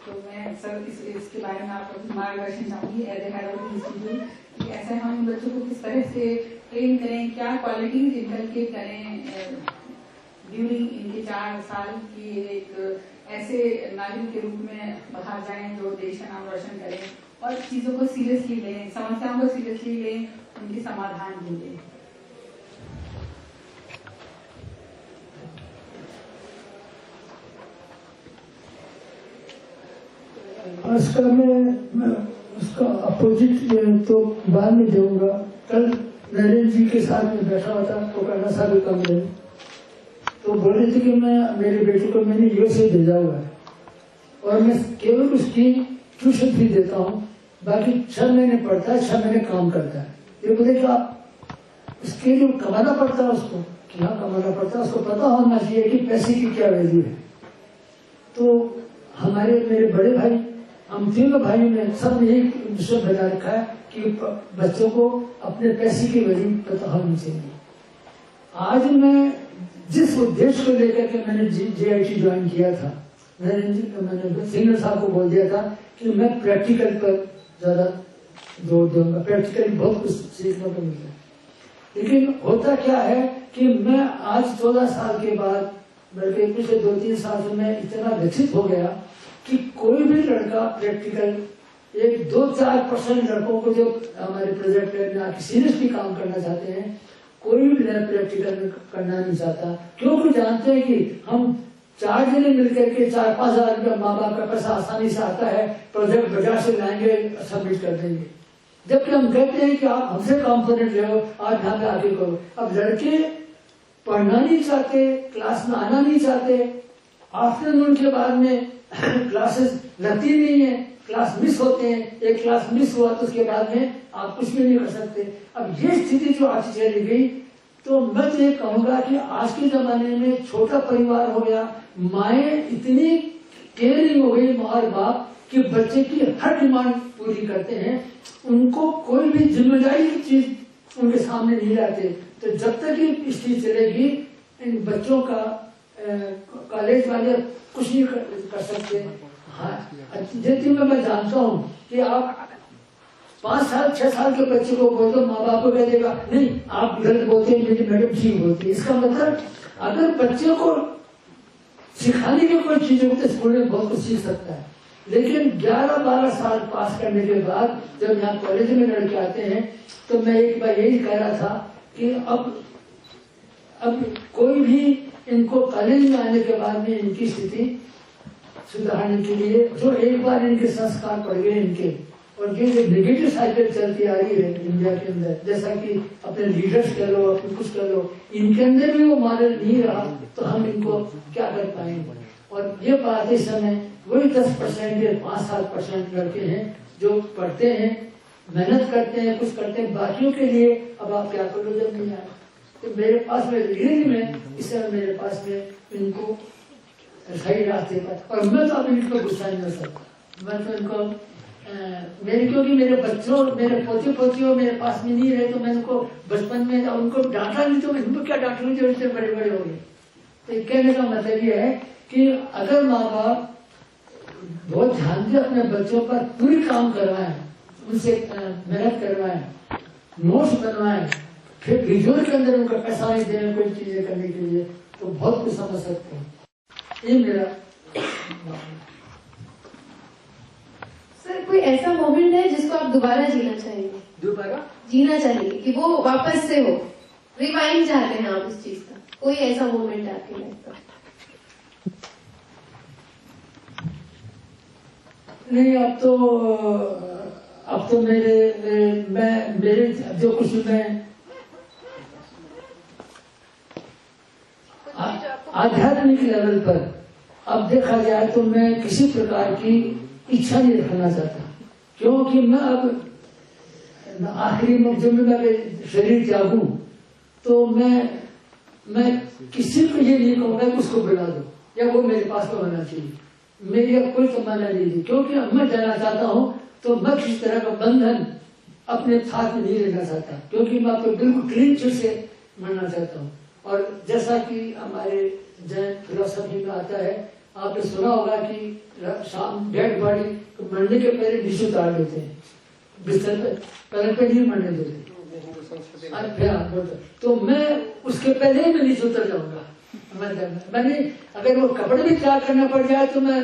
तो मैं सर इसके बारे में आपको मार्गदर्शन चाहूंगी as a head of institute कि ऐसे हम बच्चों को किस तरह से ट्रेन करें, क्या क्वालिटीज इनकलकेट करें ड्यूरिंग इनके 4 साल की एक ऐसे नागरिक के रूप में बाहर जाएं जो देश का नाम रोशन करें और चीजों को सीरियसली लें, समस्याओं को सीरियसली लें, उनके समाधान ढूंढें। उसका मैं उसका अपोजिट तो बाद में दूंगा। कल नरेंद्र जी के साथ में बैठा हुआ था, वो कहना सारे कमरे में, तो बोल रहे थे कि मैं मेरे बेटे को मैंने USA भेजा हुआ है और मैं केवल उसकी ट्यूशन फी देता हूँ, बाकी 6 महीने पढ़ता है, 6 महीने काम करता है। ये बोले कि आप उसके लिए कमाना पड़ता है उसको, कि हाँ कमाना पड़ता है, उसको पता होना चाहिए कि पैसे की क्या वैल्यू है। तो हमारे मेरे बड़े भाई, हम तीनों भाइयों ने सब ने यही विषय बता रखा है कि बच्चों को अपने पैसे की वैल्यू पता होनी चाहिए। आज मैं जिस उद्देश्य को लेकर के मैंने JIT ज्वाइन किया था, मैंने सिंगर साहब को बोल दिया था कि मैं प्रैक्टिकल पर ज्यादा जोर दूंगा, प्रैक्टिकली बहुत कुछ सीखने को मिलता है। लेकिन होता क्या है कि मैं आज 14 साल के बाद, बल्कि पिछले 2-3 साल से मैं इतना विकसित हो गया कि कोई भी लड़का प्रैक्टिकल 1-2-4% लड़कों को जो हमारे प्रोजेक्ट में आके सीरियसली काम करना चाहते हैं, कोई भी प्रैक्टिकल में करना नहीं चाहता, क्योंकि जानते हैं कि हम 4 जने मिलकर के 4-5 हजार रुपया माँ बाप का पैसा आसानी से आता है, प्रोजेक्ट बाजार से लाएंगे, सबमिट कर देंगे। जबकि हम कहते हैं कि आप हमसे कॉम्पोनेंट ले हो, आप यहाँ पे आके करो। अब लड़के पढ़ना नहीं चाहते, क्लास में आना नहीं चाहते, आफ्टरनून के बाद में क्लासेस लगती नहीं है, क्लास मिस होते हैं, एक क्लास मिस हुआ तो उसके बाद में आप कुछ भी नहीं कर सकते। अब ये स्थिति जो आज चली गई, तो मैं तो ये कहूंगा कि आज के जमाने में छोटा परिवार हो गया, माएँ इतनी केयरिंग हो गई, माँ और बाप, कि बच्चे की हर डिमांड पूरी करते हैं, उनको कोई भी जिम्मेदारी की चीज उनके सामने नहीं लाते। तो जब तक ये स्थिति चलेगी, इन बच्चों का कॉलेज वाले कुछ नहीं कर सकते। हाँ, जैसे मैं जानता हूँ कि आप 5 साल 6 साल के बच्चे को बोलते माँ बाप को कह देगा नहीं आप गलत बोलते हैं, मेरी मैडम ठीक बोलती है। इसका मतलब अगर बच्चे को सिखाने की कोई चीज होती है, स्कूल में बहुत कुछ सीख सकता है, लेकिन 11-12 साल पास करने के बाद जब यहाँ कॉलेज में लड़के आते हैं, तो मैं एक बार यही कह रहा था कि अब कोई भी इनको कॉलेज में आने के बाद में इनकी स्थिति सुधारने के लिए, जो एक बार इनके संस्कार पड़ गए इनके, और ये जो नेगेटिव साइकिल चलती आ रही है इंडिया के अंदर, जैसा कि अपने लीडर्स कह लो, अपने कुछ कह लो, इनके अंदर भी वो मॉडल नहीं रहा, तो हम इनको क्या कर पाएंगे। और ये बात इस समय वही 10% या 5-7% लड़के हैं जो पढ़ते हैं, मेहनत करते हैं, कुछ करते हैं, बाकियों के लिए अब आप क्या करो जब नहीं आए। तो मेरे पास में रीडिंग में इस समय मेरे पास में इनको सही रास्ते पर, और मैं तो अब इनको गुस्सा नहीं कर सकता, मैं तो इनको क्योंकि मेरे बच्चों, मेरे पोते पोतियों मेरे पास में नहीं रहे, तो मैं उनको बचपन में उनको डांटा नहीं, तो इनको क्या डांटूंगी जो इससे बड़े बड़े हो गए। तो कहने का मतलब ये है कि अगर माँ बाप बहुत ध्यान से अपने बच्चों पर पूरी काम करवाएं, उनसे मेहनत करवाएं, नोट्स बनवाएं, फिर विजुअल के अंदर उनका पैसा नहीं दें कोई चीजें करने के लिए, तो बहुत कुछ समझ सकते हैं। ये मेरा सर, कोई ऐसा मोमेंट है जिसको आप दोबारा जीना चाहेंगे? दोबारा जीना चाहेंगे कि वो वापस से हो, रिवाइंड चाहते हैं आप उस चीज का, कोई ऐसा मोमेंट है आपकी लाइफ का? नहीं, अब तो मेरे जो कुछ मैं आध्यात्मिक लेवल पर अब देखा जाए तो मैं किसी प्रकार की इच्छा नहीं रखना चाहता, क्योंकि मैं अब आखिरी में जब मैं शरीर त्यागू तो मैं किसी को ये नहीं कहूँगा कि उसको बुला दो या वो मेरे पास में होना चाहिए, मेरी अब कोई तमन्ना नहीं थी, क्योंकि अब मैं जाना चाहता हूँ तो मैं किसी तरह का बंधन अपने साथ में नहीं रहना चाहता, क्योंकि मैं आपको बिल्कुल क्लीन चिट से मरना चाहता हूँ। और जैसा कि हमारे जैन फिलोसफी में आता है, आपने सुना होगा कि शाम डेड बॉडी मरने के पहले नीचे उतार देते हैं, बिस्तर पे पैर पे नहीं मरने देते। तो मैं उसके पहले ही मैं नीचे उतर जाऊंगा। मैंने अगर वो कपड़े भी त्याग करना पड़ जाए तो मैं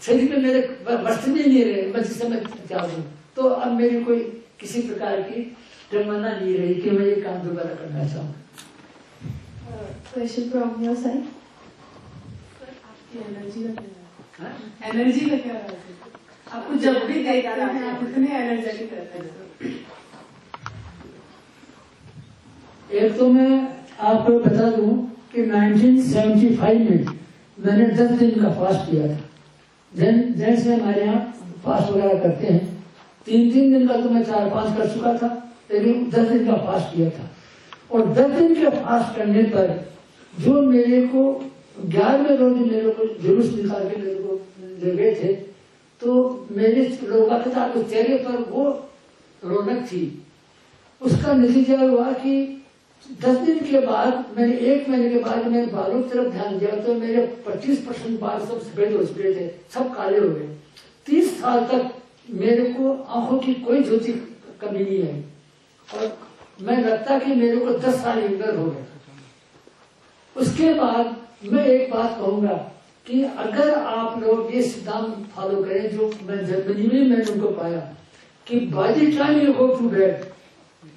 शरीर में मेरे वस्त्र भी नहीं रहे, मैं जिस समय त्याग दूँ। तो अब मेरी कोई किसी प्रकार की तमन्ना नहीं रही कि मैं ये काम दोबारा करना चाहूँ। Question from your side. Energy का क्या राज है? आपको जब भी देखते हैं आप इतने एनर्जेटिक रहते हैं। एक तो मैं आपको बता दूं कि 1975 में मैंने 10 दिन का फास्ट किया था। जैसे हमारे यहाँ फास्ट वगैरह करते हैं, 3 दिन का तो मैं 4-5 कर चुका था, लेकिन 10 दिन का फास्ट किया था। और 10 दिन के फास्ट करने पर जो मेरे को 11वें रोज मेरे को जुलूस निकाल के मेरे को ले गए थे, तो मेरे लोगों के चेहरे पर वो रौनक थी। उसका नतीजा हुआ कि 10 दिन के बाद, मैंने 1 महीने के बाद मैंने बालों की तरफ ध्यान दिया तो मेरे 25% बाल सब सफेद हो चुके थे, सब काले हो गए। 30 साल तक मेरे को आंखों की कोई ज्योति कमी नहीं आई, और मैं लगता कि मेरे को 10 साल यंगर हो गए। उसके बाद मैं एक बात कहूंगा कि अगर आप लोग ये सिद्धांत फॉलो करें जो मैं जर्मनी में मैंने उनको पाया कि by the time you go to bed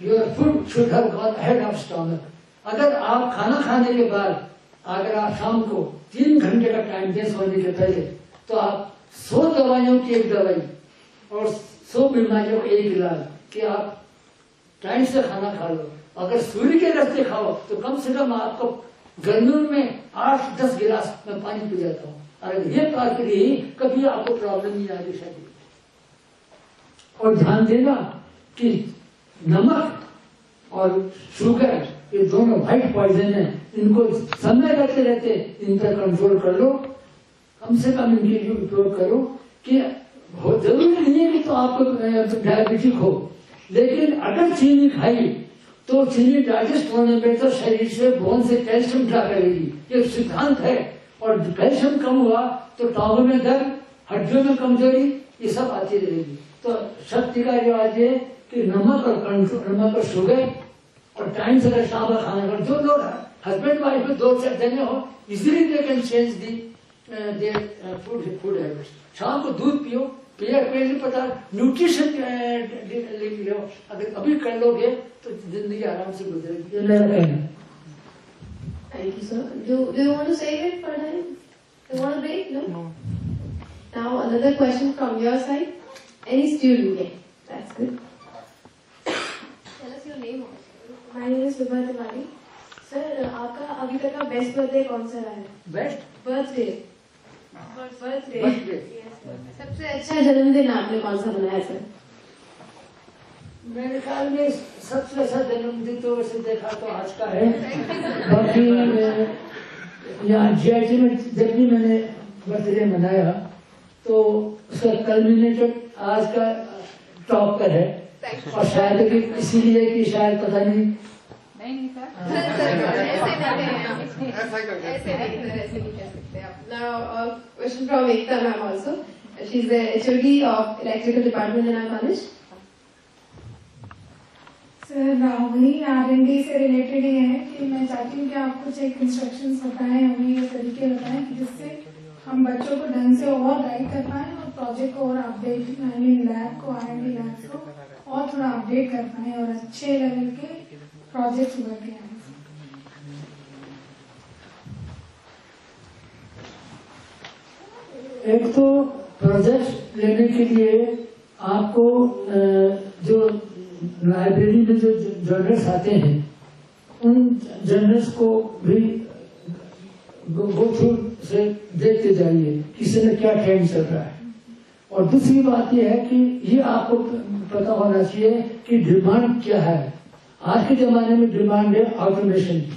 your food should have gone ahead of stomach. अगर आप खाना खाने के बाद अगर आप शाम को 3 घंटे का टाइम दें सोने के पहले, तो आप 100 दवाइयों की एक दवाई और 100 बीमारियों का एक इलाज कि आप टाइम से खाना खा लो। अगर सूर्य के रास्ते खाओ तो कम से कम आपको गर्मियों में 8-10 गिलास में पानी पी जाता हूँ। अगर ये बात करिए कभी आपको प्रॉब्लम नहीं आएगी शायद। और ध्यान देना कि नमक और शुगर ये दोनों व्हाइट पॉइजन है, इनको समय रहते रहते इन पर कंट्रोल कर लो, कम से कम इनके उपयोग करो। कि जरूरी नहीं है कि तो आपको डायबिटिक हो, लेकिन अगर चीनी खाई तो चीनी डाइजेस्ट होने में तो शरीर से बोन से कैल्शियम ड्रा करेगी, ये सिद्धांत है। और कैल्शियम कम हुआ तो टांगों में दर्द, हड्डियों में कमजोरी, ये सब आती रहेगी। तो शक्ति का रिवाज है कि नमक और शुगर और टाइम से शाम का खाना खाना। जो लोग हस्बैंड वाइफ में 2-4 जने हो, easily they can change the food habits. शाम को दूध पियो, पहले पता न्यूट्रिशन लो, अगर अभी कर लोगे तो जिंदगी आराम से गुजरेगी। ये मेरा कहना है। Thank you, sir. Do you want to save it for time? Do you want to break? No? Now another question from your side. Any student? Yeah, that's good. Tell us your name also. My name is Vibha Tiwari. Sir, आपका अभी तक का best birthday कौन सा रहा है? Best birthday सबसे अच्छा जन्मदिन आपने कौन सा बनाया सर? मेरे ख्याल में सबसे अच्छा जन्मदिन तो वैसे देखा तो आज का है। बाकी यहाँ GIT में जब भी मैंने बर्थडे मनाया तो उसका कल्मिनेटेड आज का टॉप पर है। और शायद कि इसीलिए कि शायद पता नहीं ऐसे नहीं कह सकते आप। Now question from Ekta ma'am also. She is the HOD of Electrical Department in our college. Sir वही R&D से रिलेटेड ही है कि मैं चाहती हूँ कि आप कुछ एक इंस्ट्रक्शंस बताएं, हमें ये तरीके बताएं कि जिससे हम बच्चों को ढंग से और गाइड कर पाएं और प्रोजेक्ट को और अपडेट लैब को R&D लैब्स को और थोड़ा अपडेट कर पाएं और अच्छे लेवल के प्रोजेक्ट उभर के आए। एक तो प्रोजेक्ट लेने के लिए आपको जो लाइब्रेरी में जो जर्नल्स आते हैं उन जर्नल्स को भी गो थ्रू से देखते जाइए किसी में क्या ट्रेंड चल रहा है। और दूसरी बात यह है कि ये आपको पता होना चाहिए कि डिमांड क्या है। आज के जमाने में डिमांड है ऑटोमेशन की,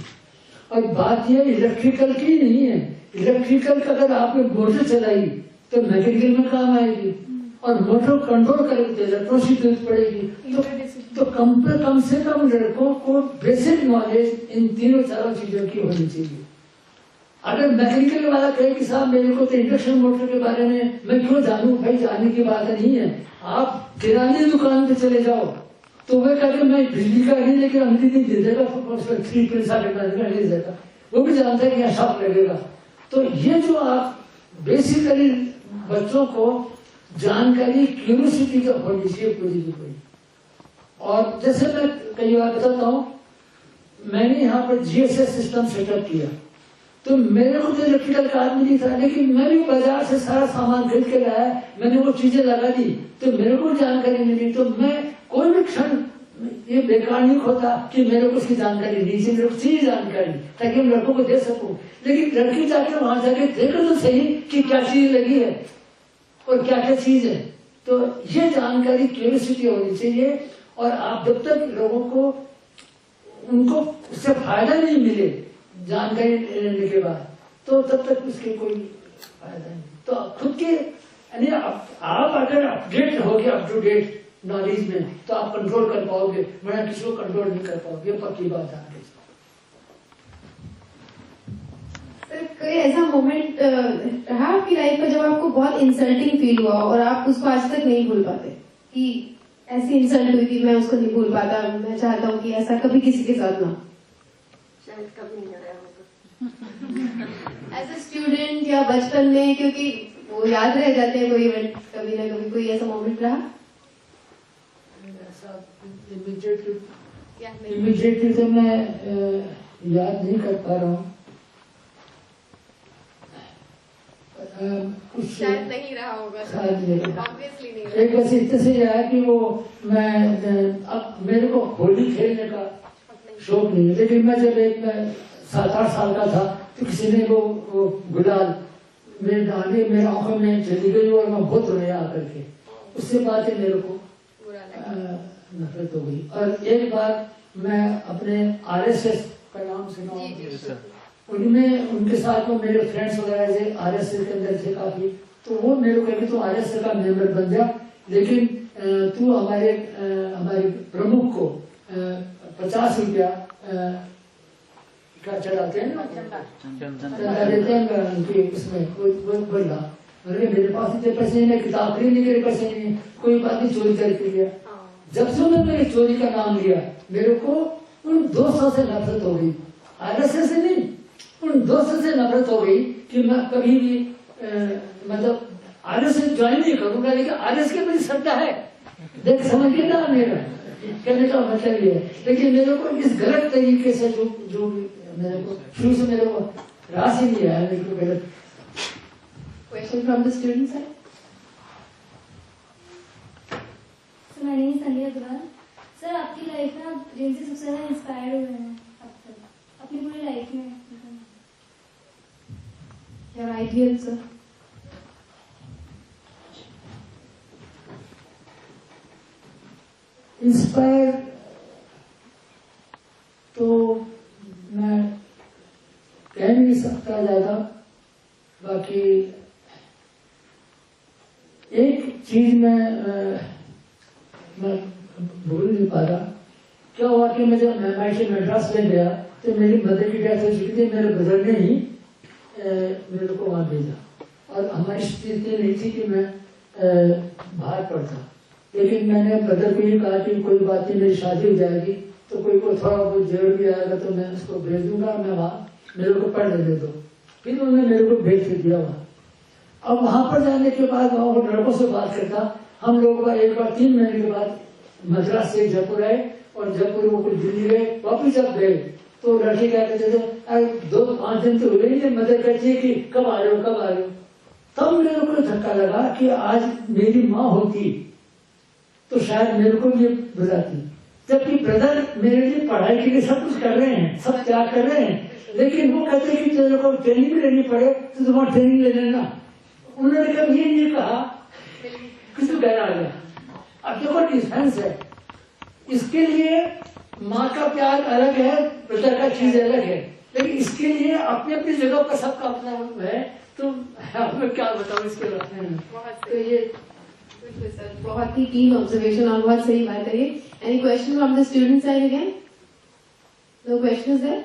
और बात यह इलेक्ट्रिकल की नहीं है। इलेक्ट्रिकल का अगर आपने मोटर चलाई तो मैकेनिकल में काम आएगी, और मोटर कंट्रोल करेगी तो इलेक्ट्रोसिटी जरूरत पड़ेगी। तो कम से कम लड़कों को बेसिक नॉलेज इन 3-4 चीजों की होनी चाहिए। अगर मैकेनिकल वाला कहे कि साहब मेरे को तो इंडक्शन मोटर के बारे में मैं क्यों जानूं, भाई जानने की बात नहीं है। आप किराने दुकान पे चले जाओ तो वह कहते मैं बिजली का नहीं लेकिन अगले दिन दे देगा, 3 पैसा ले जाएगा, वो भी जानता है कि यहाँ शॉक लगेगा। तो ये जो आप बेसिकली बच्चों को जानकारी क्यूरियोसिटी तो होनी चाहिए पूरी की पूरी। और जैसे मैं कई बार बताता हूँ, मैंने यहाँ पर GSS सिस्टम सेटअप किया तो मेरे को तो इलेक्ट्रिकल का आदमी नहीं था, लेकिन मैं भी बाजार से सारा सामान खरीद के लाया, मैंने वो चीजें लगा दी तो मेरे को जानकारी मिली। तो मैं कोई भी क्षण ये बेकार नहीं होता कि मेरे को उसकी जानकारी नहीं चाहिए, मेरे को चाहिए जानकारी ताकि हम लड़कों को दे सकूं। लेकिन लड़की जाके वहां जाके देखो तो सही कि क्या चीज लगी है और क्या क्या चीज है। तो ये जानकारी क्यूरियोसिटी होनी चाहिए। और आप जब तक लोगों को उनको उससे फायदा नहीं मिले जानकारी लेने के बाद, तो तब तक उसके कोई फायदा नहीं। तो खुद के यानी आप अगर अपडेट रहोगे, अप टू डेट नॉलेज में, तो आप कंट्रोल कर पाओगे, वरना किसी को कंट्रोल नहीं कर पाओगे, पक्की बात है। सर कोई ऐसा मोमेंट रहा आपकी लाइफ में जब आपको बहुत इंसल्टिंग फील हुआ और आप उसको आज तक नहीं भूल पाते, कि ऐसी इंसल्ट हुई कि मैं उसको नहीं भूल पाता, मैं चाहता हूँ कि ऐसा कभी किसी के साथ ना हो? शायद कभी नहीं आया होगा। एज ए स्टूडेंट या बचपन में, क्योंकि वो याद रह जाते हैं कोई इवेंट, कभी ना कभी कोई ऐसा मोमेंट रहा? ऐसा इमीडिएटली तो मैं याद नहीं कर पा रहा हूँ। कुछ शायद नहीं रहा होगा, शायद नहीं रहा। ऑब्वियसली नहीं रहा। एक बस इतने से आया कि वो अब मेरे को होली खेलने का शौक नहीं है, लेकिन मैं जब एक 7-8 साल का था तो किसी ने वो गुलाल मेरे डाले मेरे आंखों में चली गई और मैं बहुत रोया आकर के। उससे बाद ही मेरे को नफरत हो गई। और एक बार मैं अपने RSS का नाम सुना, उनमें उनके साथ में मेरे फ्रेंड्स वगैरह से RSS के अंदर थे काफी, तो वो मेरे को कहते तो RSS का मेंबर बन जा, लेकिन तू हमारे प्रमुख को 50 रुपया का चढ़ाते हैं ना, चंदा देते हैं उनके उसमें बोल रहा, मेरे पास इतने पैसे नहीं, किताब खरीदने के पैसे नहीं, कोई बात नहीं, चोरी करके लिया। जब से उन्होंने चोरी का नाम लिया, मेरे को उन दोस्तों से नफरत हो गई, RSS से नहीं, उन दोस्तों से नफरत हो गई कि मैं कभी भी मतलब RSS ज्वाइन नहीं करूंगा, लेकिन RSS के प्रति श्रद्धा है, देख समझ के ना मेरा कहने का मतलब ये है। लेकिन मेरे को इस गलत तरीके से जो मेरे को शुरू से मेरे को रास ही नहीं आया, मेरे को गलत। Question from the student sir. Sir मैं नहीं संध्या दुलाल। सर आपकी लाइफ में आप जिनसे सबसे ज्यादा इंस्पायर हुए हैं अब तक अपनी पूरी लाइफ में? Your ideal sir. इंस्पायर तो मैं कह नहीं सकता ज्यादा, बाकी एक चीज मैं भूल नहीं पा रहा। क्या हुआ कि मैं जब मद्रास में गया तो मेरी मदर की डेथ हो चुकी थी, मेरे ब्रदर ने ही मेरे को वहां भेजा, और हमारी स्थिति इतनी नहीं थी कि मैं बाहर पड़ता, लेकिन मैंने ब्रदर को ये कहा कि कोई बात नहीं, मेरी शादी हो जाएगी तो कोई को थोड़ा बहुत जेवर भी आएगा तो मैं उसको भेज दूंगा, मैं वहाँ मेरे को पढ़ने दे दो। फिर उन्होंने मेरे को भेज दिया वहाँ। अब वहां पर जाने के बाद वहाँ लड़कों से बात करता, हम लोग एक बार 3 महीने के बाद मद्रास से जयपुर आए, और जयपुर वो कुछ दिल्ली गए, वापिस जब गए तो लड़के क्या कहते थे, अरे 2-5 दिन तो हुए ही, मदर कहती है कि कब आ रहे हो कब आ रहे हो। तब मेरे को धक्का लगा कि आज मेरी माँ होती तो शायद मेरे को ये बुलाती, जबकि ब्रदर मेरे लिए पढ़ाई के लिए सब कुछ कर रहे हैं, सब त्याग कर रहे हैं, लेकिन वो कहते हैं कि तेरे को ट्रेनिंग भी लेनी पड़े तो तुम्हारा ट्रेनिंग ले लेना। उन्होंने कभी ये नहीं कहा कि तू घर आ गया। अब देखो डिफरेंस है, इसके लिए माँ का प्यार अलग है, ब्रदर का चीज अलग है, लेकिन इसके लिए अपनी अपनी जगह पर सबका अपना है। तो मैं क्या बताऊँ इसके बारे में। तो ये बहुत ही टीम ऑब्जर्वेशन और बहुत सही बात है ये। Any question from the student side again? No question है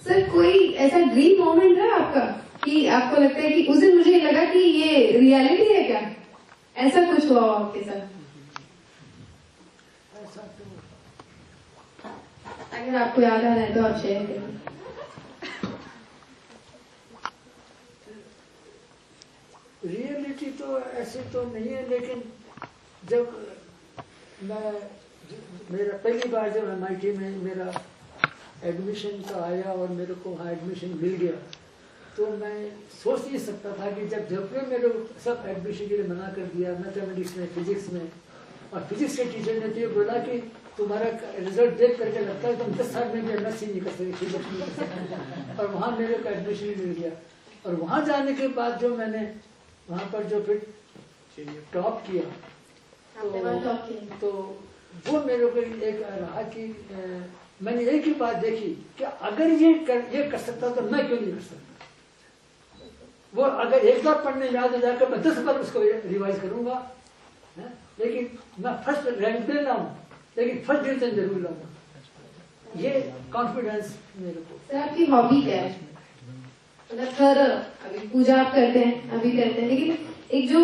सर। कोई ऐसा ड्रीम मोमेंट है आपका कि आपको लगता है कि उस दिन मुझे लगा कि ये रियलिटी है क्या, ऐसा कुछ हुआ आपके साथ? अगर आपको याद आ रहा है तो आप शेयर करें। रियलिटी तो ऐसे तो नहीं है, लेकिन जब मेरा पहली बार जब MIT में मेरा एडमिशन का आया और मेरे को वहाँ एडमिशन मिल गया, तो मैं सोच नहीं सकता था कि जब जयपुर में मेरे सब एडमिशन के लिए मना कर दिया, मैथमेटिक्स में, फिजिक्स में, और फिजिक्स के टीचर ने तो ये बोला कि तुम्हारा रिजल्ट देख करके लगता है तुम 10 साल में भी MSc नहीं कर सकते, फिजिक्स नहीं कर सकते। और वहाँ मेरे को एडमिशन मिल गया, और वहाँ जाने के बाद जो मैंने वहाँ पर जो फिर टॉप किया, तो वो मेरे को एक रहा कि मैंने एक ही बात देखी कि अगर ये कर सकता तो मैं क्यों नहीं कर सकता। वो अगर एक बार पढ़ने में याद हो जाकर मैं 10 बार उसको रिवाइज करूंगा, लेकिन मैं फर्स्ट रैंक पे लाऊं, लेकिन फर्स्ट डिवीजन जरूर लाऊंगा। ये कॉन्फिडेंस मेरे को। सर आपकी हॉबी क्या है? मतलब सर अभी पूजा आप करते हैं, अभी करते हैं, लेकिन एक जो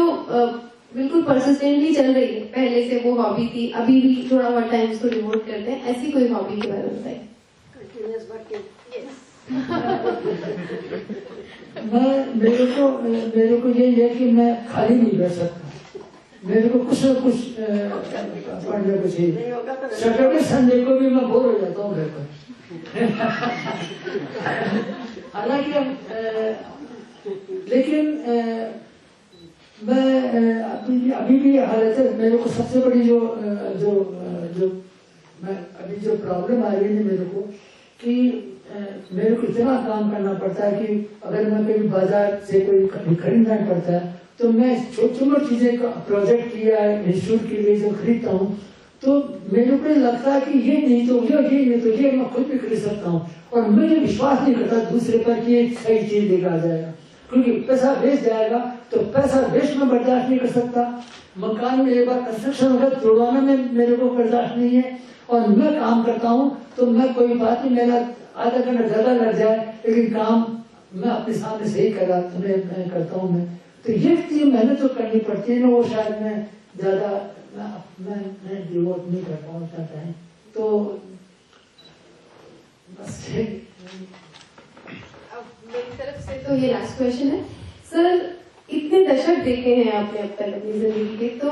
बिल्कुल परसिस्टेंटली चल रही है, पहले से वो हॉबी थी, अभी भी थोड़ा बहुत टाइम उसको डिवोट करते हैं, ऐसी कोई हॉबी के बारे में बताइए। मेरे को यही है कि मैं खाली नहीं बैठ सकता, मेरे को कुछ न कुछ पढ़ने को चाहिए। सैटरडे संडे को भी मैं बोर हो जाता हूँ घर पर। हालांकि लेकिन मैं अभी भी हालत है, मेरे को सबसे बड़ी जो मैं अभी जो प्रॉब्लम आ रही है मेरे को कि मेरे को इतना काम करना पड़ता है कि अगर मैं कभी बाजार से कोई खरीदना पड़ता है तो मैं छोटी चीजें का प्रोजेक्ट या इंस्टीट्यूट के लिए जो खरीदता हूँ तो मेरे को लगता है कि ये नहीं तो ये नहीं तो ये मैं खुद भी खरीद सकता हूँ, और मुझे विश्वास नहीं करता दूसरे पर कि ये सही चीज लेकर आ जाएगा, क्योंकि पैसा वेस्ट जाएगा तो पैसा वेस्ट में बर्दाश्त नहीं कर सकता। मकान में एक बार कंस्ट्रक्शन होगा तोड़वाना में मेरे को बर्दाश्त नहीं है, और मैं काम करता हूँ तो मैं कोई बात नहीं, मेरा आधा घंटा ज्यादा लग जाए लेकिन काम मैं अपने सामने सही मैं करता हूँ। मैं तो ये चीज मेहनत जो करनी पड़ती है ना, वो शायद मैं ज्यादा मैं डिवोट नहीं कर पाऊँ उतना टाइम। तो बस मेरी तरफ से तो ये लास्ट क्वेश्चन है। सर इतने दशक देखे हैं आपने अब तक अपनी जिंदगी के, तो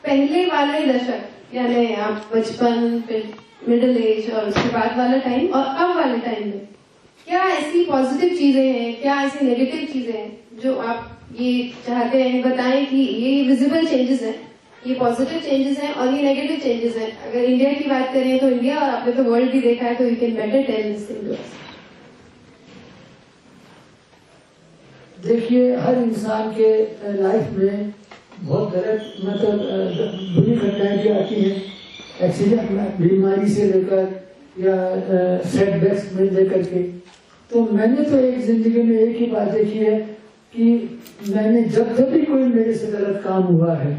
पहले वाले दशक यानी आप बचपन, फिर मिडिल एज और उसके बाद वाला टाइम और अब वाले टाइम में क्या ऐसी पॉजिटिव चीजें हैं, क्या ऐसी नेगेटिव चीजें हैं जो आप ये चाहते हैं बताएं कि ये विजिबल चेंजेस हैं, ये पॉजिटिव चेंजेस हैं और ये नेगेटिव चेंजेस हैं? अगर इंडिया की बात करें तो इंडिया, और आपने तो वर्ल्ड भी देखा है, तो you can better tell this thing to us. देखिए, हर इंसान के लाइफ में बहुत गलत मतलब बुरी घटनाएं भी आती हैं, एक्सीडेंट में, बीमारी से लेकर या सेटबैक्स में लेकर के। तो मैंने तो एक जिंदगी में एक ही बात देखी है कि मैंने जब भी कोई मेरे से गलत काम हुआ है,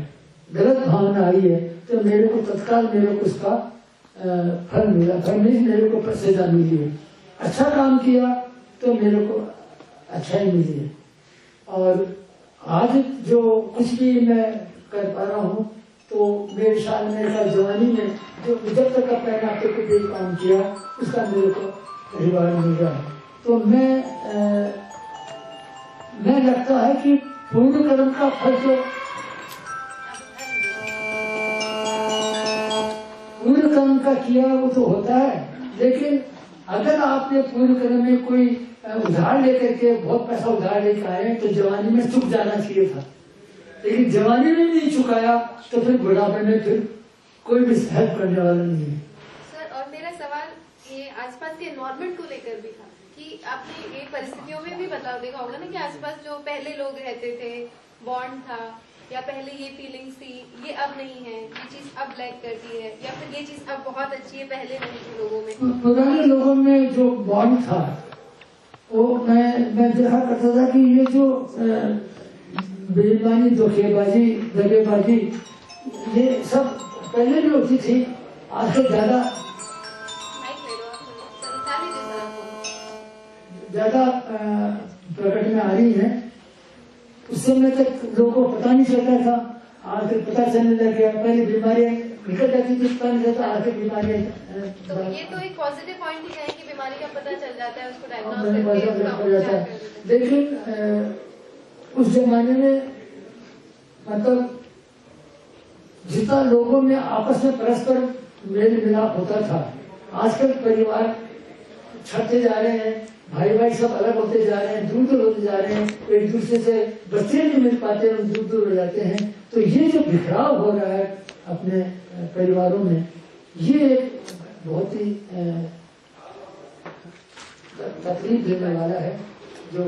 गलत भावना आई है, तो मेरे को तत्काल मेरे को उसका फल मिला, फल नहीं, मेरे को सजा मिली है। अच्छा काम किया तो मेरे को अच्छा ही मिली है। और आज जो कुछ भी मैं कर पा रहा हूँ तो मेरे जवानी में जो जब तक अपने आप को कोई काम किया उसका मेरे को रिवार्ड मिल रहा है। तो मैं लगता है कि पूर्ण कर्म का फल तो पूर्ण कर्म का किया वो तो होता है, लेकिन अगर आपने पूर्ण कर्म में कोई उधार लेकर के बहुत पैसा उधार लेकर आए तो जवानी में चुक जाना चाहिए था, लेकिन जवानी में नहीं चुकाया तो फिर बुढ़ापे में फिर कोई भी हेल्प करने वाला नहीं है। सर, और मेरा सवाल ये आसपास के एनवायरनमेंट को लेकर भी था कि आपने ये परिस्थितियों में भी देखा होगा ना कि आसपास जो पहले लोग रहते थे, बॉन्ड था, या पहले ये फीलिंग्स थी, ये अब नहीं है, ये चीज अब लैक करती है, या फिर ये चीज अब बहुत अच्छी है, पहले नहीं थी लोगों में। पुराने लोगों में जो बॉन्ड था वो मैं देखा करता था कि ये जो बेईमानी, धोखेबाजी, दगेबाजी, ये सब पहले भी होती थी, आजकल ज्यादा प्रकट में आ रही है। उस समय तक लोगों को पता नहीं चलता था, आजकल पता चलने लग गया। पहले बीमारियां निकल जाती थी, पता नहीं चलता, आजकल बीमारियां। तो ये तो एक पॉजिटिव पॉइंट ही है कि बीमारी का पता चल जाता है, उसको डायग्नोस करके। लेकिन उस जमाने में मतलब जितना लोगों में आपस में परस्पर मेल मिलाप होता था, आजकल परिवार छटते जा रहे हैं, भाई सब अलग होते जा रहे हैं, दूर होते जा रहे हैं, एक दूसरे से बच्चे नहीं मिल पाते, दूर हो जाते हैं। तो ये जो बिखराव हो रहा है अपने परिवारों में, ये एक बहुत ही तकलीफ देने वाला है। जो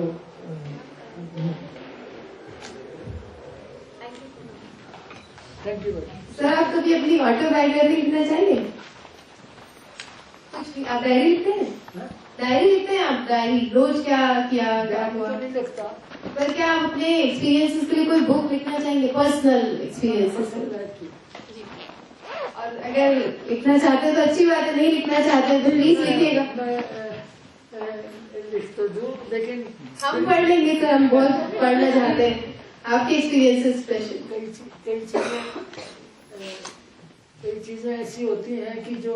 थैंक यू सर, आप कभी अपनी ऑटोबायोग्राफी लिखना चाहिए? कुछ भी आप डायरी लिखते हैं? डायरी लिखते हैं आप? डायरी रोज क्या किया, क्या हुआ? नहीं लगता। पर क्या आप अपने एक्सपीरियंसेस के लिए कोई बुक लिखना चाहेंगे, पर्सनल एक्सपीरियंसेस? और अगर लिखना चाहते हैं तो अच्छी बात है, नहीं लिखना चाहते हैं तो प्लीज लिखिएगा। लिख तो दूं, लेकिन हम पढ़ लेंगे सर, हम बहुत पढ़ना चाहते हैं आपके एक्सपीरियंसेस स्पेशल। कई चीजें ऐसी होती हैं कि जो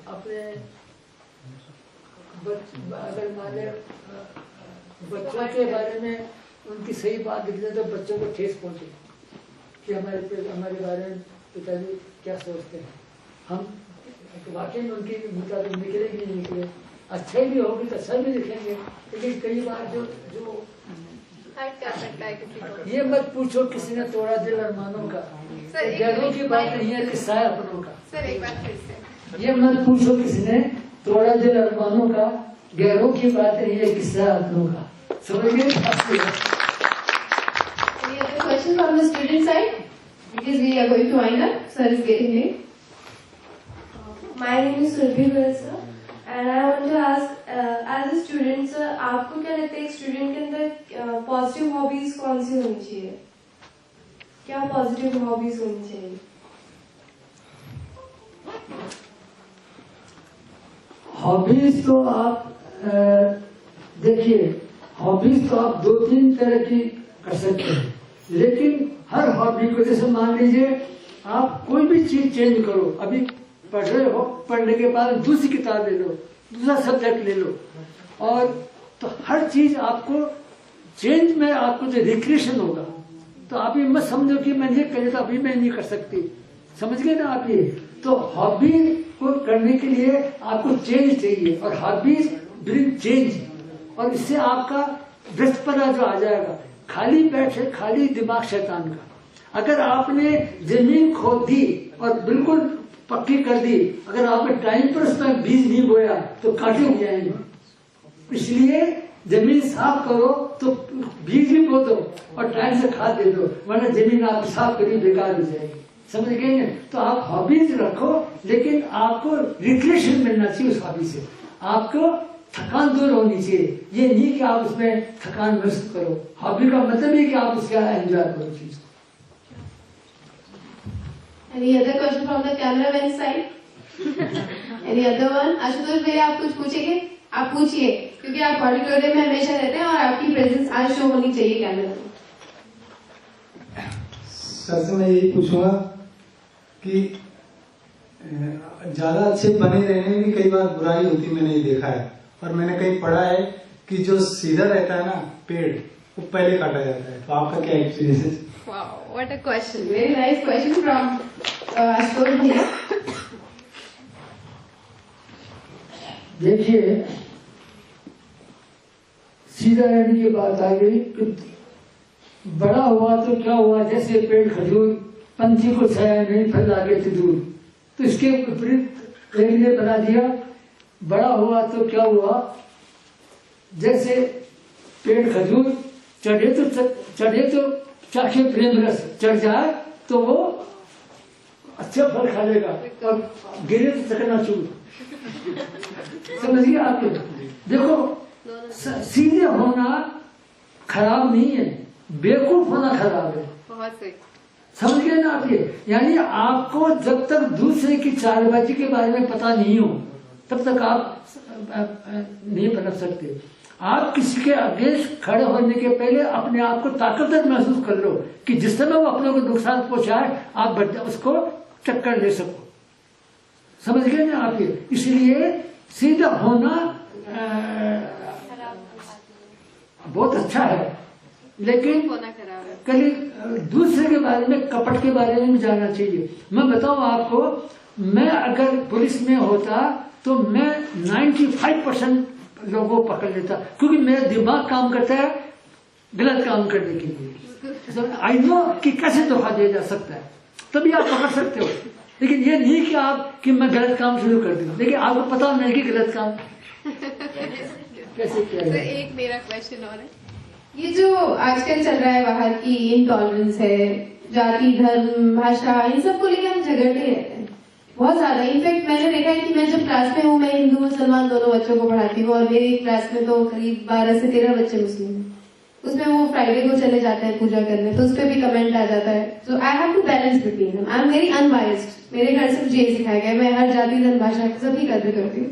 अपने अगर माने बच्चों के बारे में उनकी सही बात लिख दें तो बच्चों को ठेस पहुंचे कि हमारे बारे में पिताजी क्या सोचते हैं। हम वाकई में उनकी मुताबिक निकले कि नहीं निकले, अच्छा भी होगी तो अच्छा भी लिखेंगे, लेकिन कई बार जो हर्ट कर सकता है किसी को। ये मत पूछो किसी ने तोड़ा दिल अरमानों का, गैरों की बात नहीं है, किस्सा है अपनों का। सर एक बार फिर से। ये मत पूछो किसी ने तोड़ा दिल अरमानों का, गैरों की बात नहीं है, किस्सा है अपनों का। समझिए? Any other question from the student side? Because we are going to wind up. Sir is getting late. My name is Surbhi Goyal sir, and I want to ask, as a student sir, आपको क्या लगता है एक student के अंदर positive hobbies कौन सी होनी चाहिए? क्या पॉजिटिव हॉबीज होनी चाहिए? हॉबीज तो आप देखिए, हॉबीज तो आप 2-3 तरह की कर सकते हैं, लेकिन हर हॉबी को, जैसे मान लीजिए आप कोई भी चीज चेंज करो, अभी पढ़ रहे हो, पढ़ने के बाद दूसरी किताब ले लो, दूसरा सब्जेक्ट ले लो, और तो हर चीज आपको चेंज में आपको जो रिक्रिएशन होगा, तो आप ये मत समझो कि मैं ये करे तो अभी मैं नहीं कर सकती। समझ गए ना आप? ये तो हॉबी को करने के लिए आपको चेंज चाहिए, और हॉबीज ब्रिंग चेंज, और इससे आपका व्यस्तपना जो आ जाएगा, खाली बैठे खाली दिमाग शैतान का। अगर आपने जमीन खोद दी और बिल्कुल पक्की कर दी, अगर आपने टाइम पर उसमें बीज नहीं बोया तो कांटे हो जाएंगे। इसलिए जमीन साफ करो तो बीज भी बो दो और टाइम से खाद दे दो, वरना जमीन आप साफ करी बेकार हो जाएगी। समझ गए ना? तो आप हॉबीज रखो, लेकिन आपको रिक्रिएशन मिलना चाहिए उस हॉबी से, आपको थकान दूर होनी चाहिए। ये नहीं कि आप उसमें थकान महसूस करो। हॉबी का मतलब है कि आप उसका एंजॉय करो चीज को। Any other question from the cameraman side? Any other one? Ashutosh भैया आप कुछ पूछेंगे? आप पूछिए, क्योंकि आप ऑडिटोरियम में हमेशा रहते हैं और आपकी प्रेजेंस आज शो होनी चाहिए कैमरा में। सर से मैं यही पूछूंगा कि ज्यादा अच्छे बने रहने में भी कई बार बुराई होती मैंने ये देखा है, और मैंने कहीं पढ़ा है कि जो सीधा रहता है ना पेड़, वो पहले काटा जाता है। तो आपका क्या एक्सपीरियंस है? Wow, what a question! Very nice question from Ashok bhaiya. देखिए, सीधा रहने की बात आ गई कि बड़ा हुआ तो क्या हुआ, जैसे पेड़ खजूर पंछी को छाया नहीं, फल लागे थे दूर, तो इसके विपरीत एक ने बना दिया, बड़ा हुआ तो क्या हुआ, जैसे पेड़ खजूर चढ़े तो चाखे प्रेम रस, चढ़ जाए तो वो अच्छा फल खा लेगा, और गिरे तो चकनाचूर। समझिए आप? देखो, सीधे होना खराब नहीं है, बेवकूफ होना खराब है। बहुत सही। समझ गए ना आप? ये यानी आपको जब तक दूसरे की चालबाजी के बारे में पता नहीं हो, तब तक आप नहीं बना सकते। आप किसी के अगेंस्ट खड़े होने के पहले अपने आप को ताकतवर महसूस कर लो कि जिस समय वो अपने को नुकसान पहुंचाए, आप उसको टक्कर ले सको। समझ गए ना आप? ये इसलिए सीधा होना बहुत अच्छा है, लेकिन कभी दूसरे के बारे में, कपट के बारे में जानना चाहिए। मैं बताऊं आपको, मैं अगर पुलिस में होता तो मैं 95% लोगों को पकड़ लेता, क्योंकि मेरा दिमाग काम करता है गलत काम करने के लिए। आई नो कि कैसे धोखा दिया जा सकता है, तभी आप पकड़ सकते हो। लेकिन ये नहीं कि मैं गलत काम शुरू कर दूं, लेकिन आपको पता नहीं कि गलत काम कैसे किया जाए। एक मेरा क्वेश्चन और है, ये जो आजकल चल रहा है बाहर की इनटॉलरेंस है, जाति, धर्म, भाषा, इन सब को लेकर हम झगड़ते रहते हैं, बहुत ज्यादा। इनफैक्ट मैंने देखा है कि मैं जब क्लास में हूँ, मैं हिंदू मुसलमान दोनों बच्चों को पढ़ाती हूँ और मेरी क्लास में तो करीब 12 से 13 बच्चे मुस्लिम हैं। उसमें वो फ्राइडे को चले जाते हैं पूजा करने, तो उस पर भी कमेंट आ जाता है। So I have to balance between them. I am very unbiased. मेरे घर से मुझे ये सिखाया गया है, मैं हर जाति धर्म भाषा सभी कदर करती हूँ।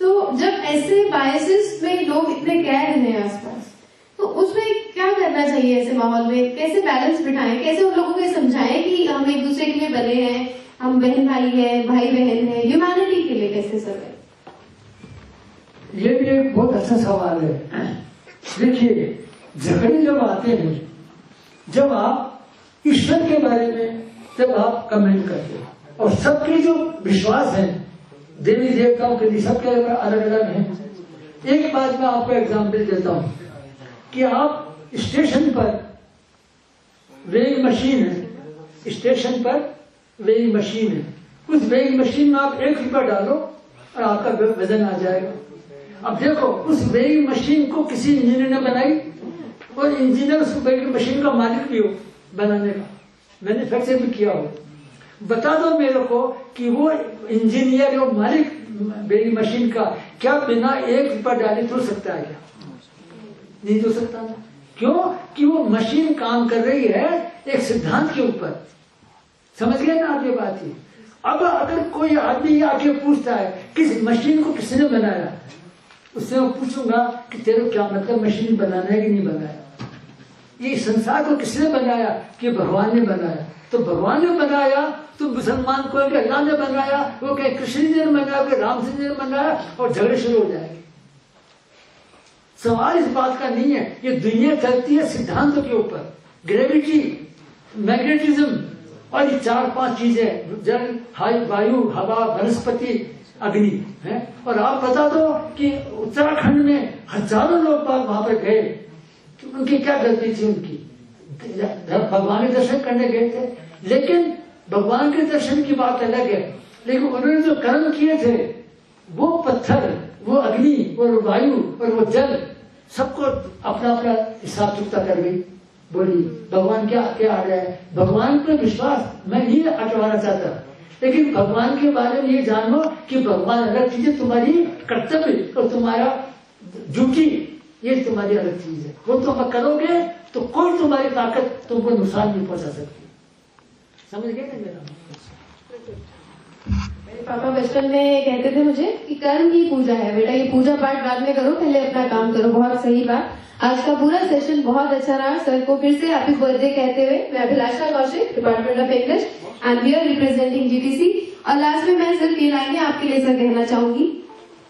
तो जब ऐसे बायसेस में लोग इतने कैद हैं आसपास, तो उसमें क्या करना चाहिए ऐसे माहौल में? कैसे बैलेंस बिठाएं, कैसे उन लोगों को समझाएं कि हम एक दूसरे के लिए बने हैं, हम बहन भाई हैं, भाई बहन हैं, ह्यूमैनिटी के लिए कैसे सर्वाइव? ये भी एक बहुत अच्छा सवाल है। देखिए, झगड़े जब आते हैं, जब आप ईश्वर के बारे में जब आप कमेंट करते हो, और सबके जो विश्वास है देवी देवताओं के लिए सबके अलग अलग हैं। एक बात मैं आपको एग्जाम्पल देता हूं कि आप स्टेशन पर वेइंग मशीन है, स्टेशन पर वेइंग मशीन है, उस वेइंग मशीन में आप 1 रुपया डालो और आपका वजन आ जाएगा। अब देखो, उस वेइंग मशीन को किसी इंजीनियर ने बनाई और इंजीनियर उस वेइंग मशीन का मालिक भी हो, बनाने का मैन्युफैक्चर भी किया हो। बता दो मेरे को कि वो इंजीनियर और मालिक वेइंग मशीन का क्या बिना 1 रुपया डाले धो सकता है? क्या नहीं धो सकता ना? क्यों? कि वो मशीन काम कर रही है एक सिद्धांत के ऊपर। समझ गए ना आप ये बात? ही अब अगर कोई आदमी आके पूछता है किस मशीन को किसने बनाया, उससे मैं पूछूंगा कि तेरे क्या मतलब मशीन बनाना है कि नहीं बनाया? ये संसार को किसने बनाया? कि भगवान ने बनाया। तो भगवान ने बनाया तो मुसलमान को अल्लाह ने बनाया, वो कहे कृष्ण जी ने बनाया, कि राम जी ने बनाया, और झगड़े शुरू हो जाएंगे। सवाल इस बात का नहीं है। ये दुनिया चलती है सिद्धांतों के ऊपर, ग्रेविटी, मैग्नेटिज्म और ये 4-5 चीजें, जल, वायु, हवा, वनस्पति, अग्नि है। और आप बता दो कि उत्तराखंड में हजारों लोग वहां पर गए, तो उनकी क्या गलती थी? उनकी भगवान के दर्शन करने गए थे, लेकिन भगवान के दर्शन की बात अलग है, लेकिन उन्होंने जो कर्म किए थे, वो पत्थर, वो अग्नि, वो वायु और वो जल, सबको अपना अपना हिसाब चुकता कर गई। बोली भगवान क्या क्या आ रहा है? भगवान पर विश्वास मैं नहीं हटवाना चाहता, लेकिन भगवान के बारे में ये जानो कि भगवान अलग चीज है, तुम्हारी कर्तव्य और तुम्हारा ड्यूटी ये तुम्हारी अलग चीज है। वो तुम करोगे तो कोई तुम्हारी ताकत तुमको नुकसान नहीं पहुंचा सकती। समझ गए ना मेरा? मेरे पापा बचपन में कहते थे मुझे कि कर्म ही पूजा है बेटा, ये पूजा पाठ बाद में करो, पहले अपना काम करो। बहुत सही बात। आज का पूरा सेशन बहुत अच्छा रहा। सर को फिर से हैप्पी बर्थडे कहते हुए मैं Abhilasha Kaushik, department of English, I am here representing GTC. और लास्ट में मैं सिर्फ ये लाइनें आपके लिए सर कहना चाहूंगी।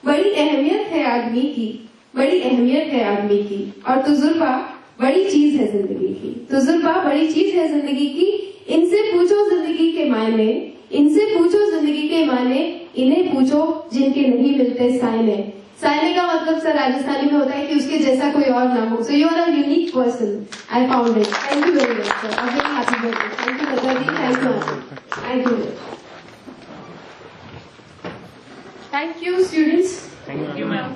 बड़ी अहमियत है आदमी की, बड़ी अहमियत है आदमी की, और तजुर्बा बड़ी चीज है जिंदगी की। तजुर्बा बड़ी चीज है जिंदगी की। इनसे पूछो जिंदगी के मायने, इनसे पूछो जिंदगी के मायने, इन्हें पूछो जिनके नहीं मिलते सायने। सायने का मतलब सर राजस्थानी में होता है कि उसके जैसा कोई और ना हो। So you are a unique person, I found it. Thank you very much sir. Again happy birthday. Thank you Lata ji, thank you, thank you. Thank you students. Thank you ma'am.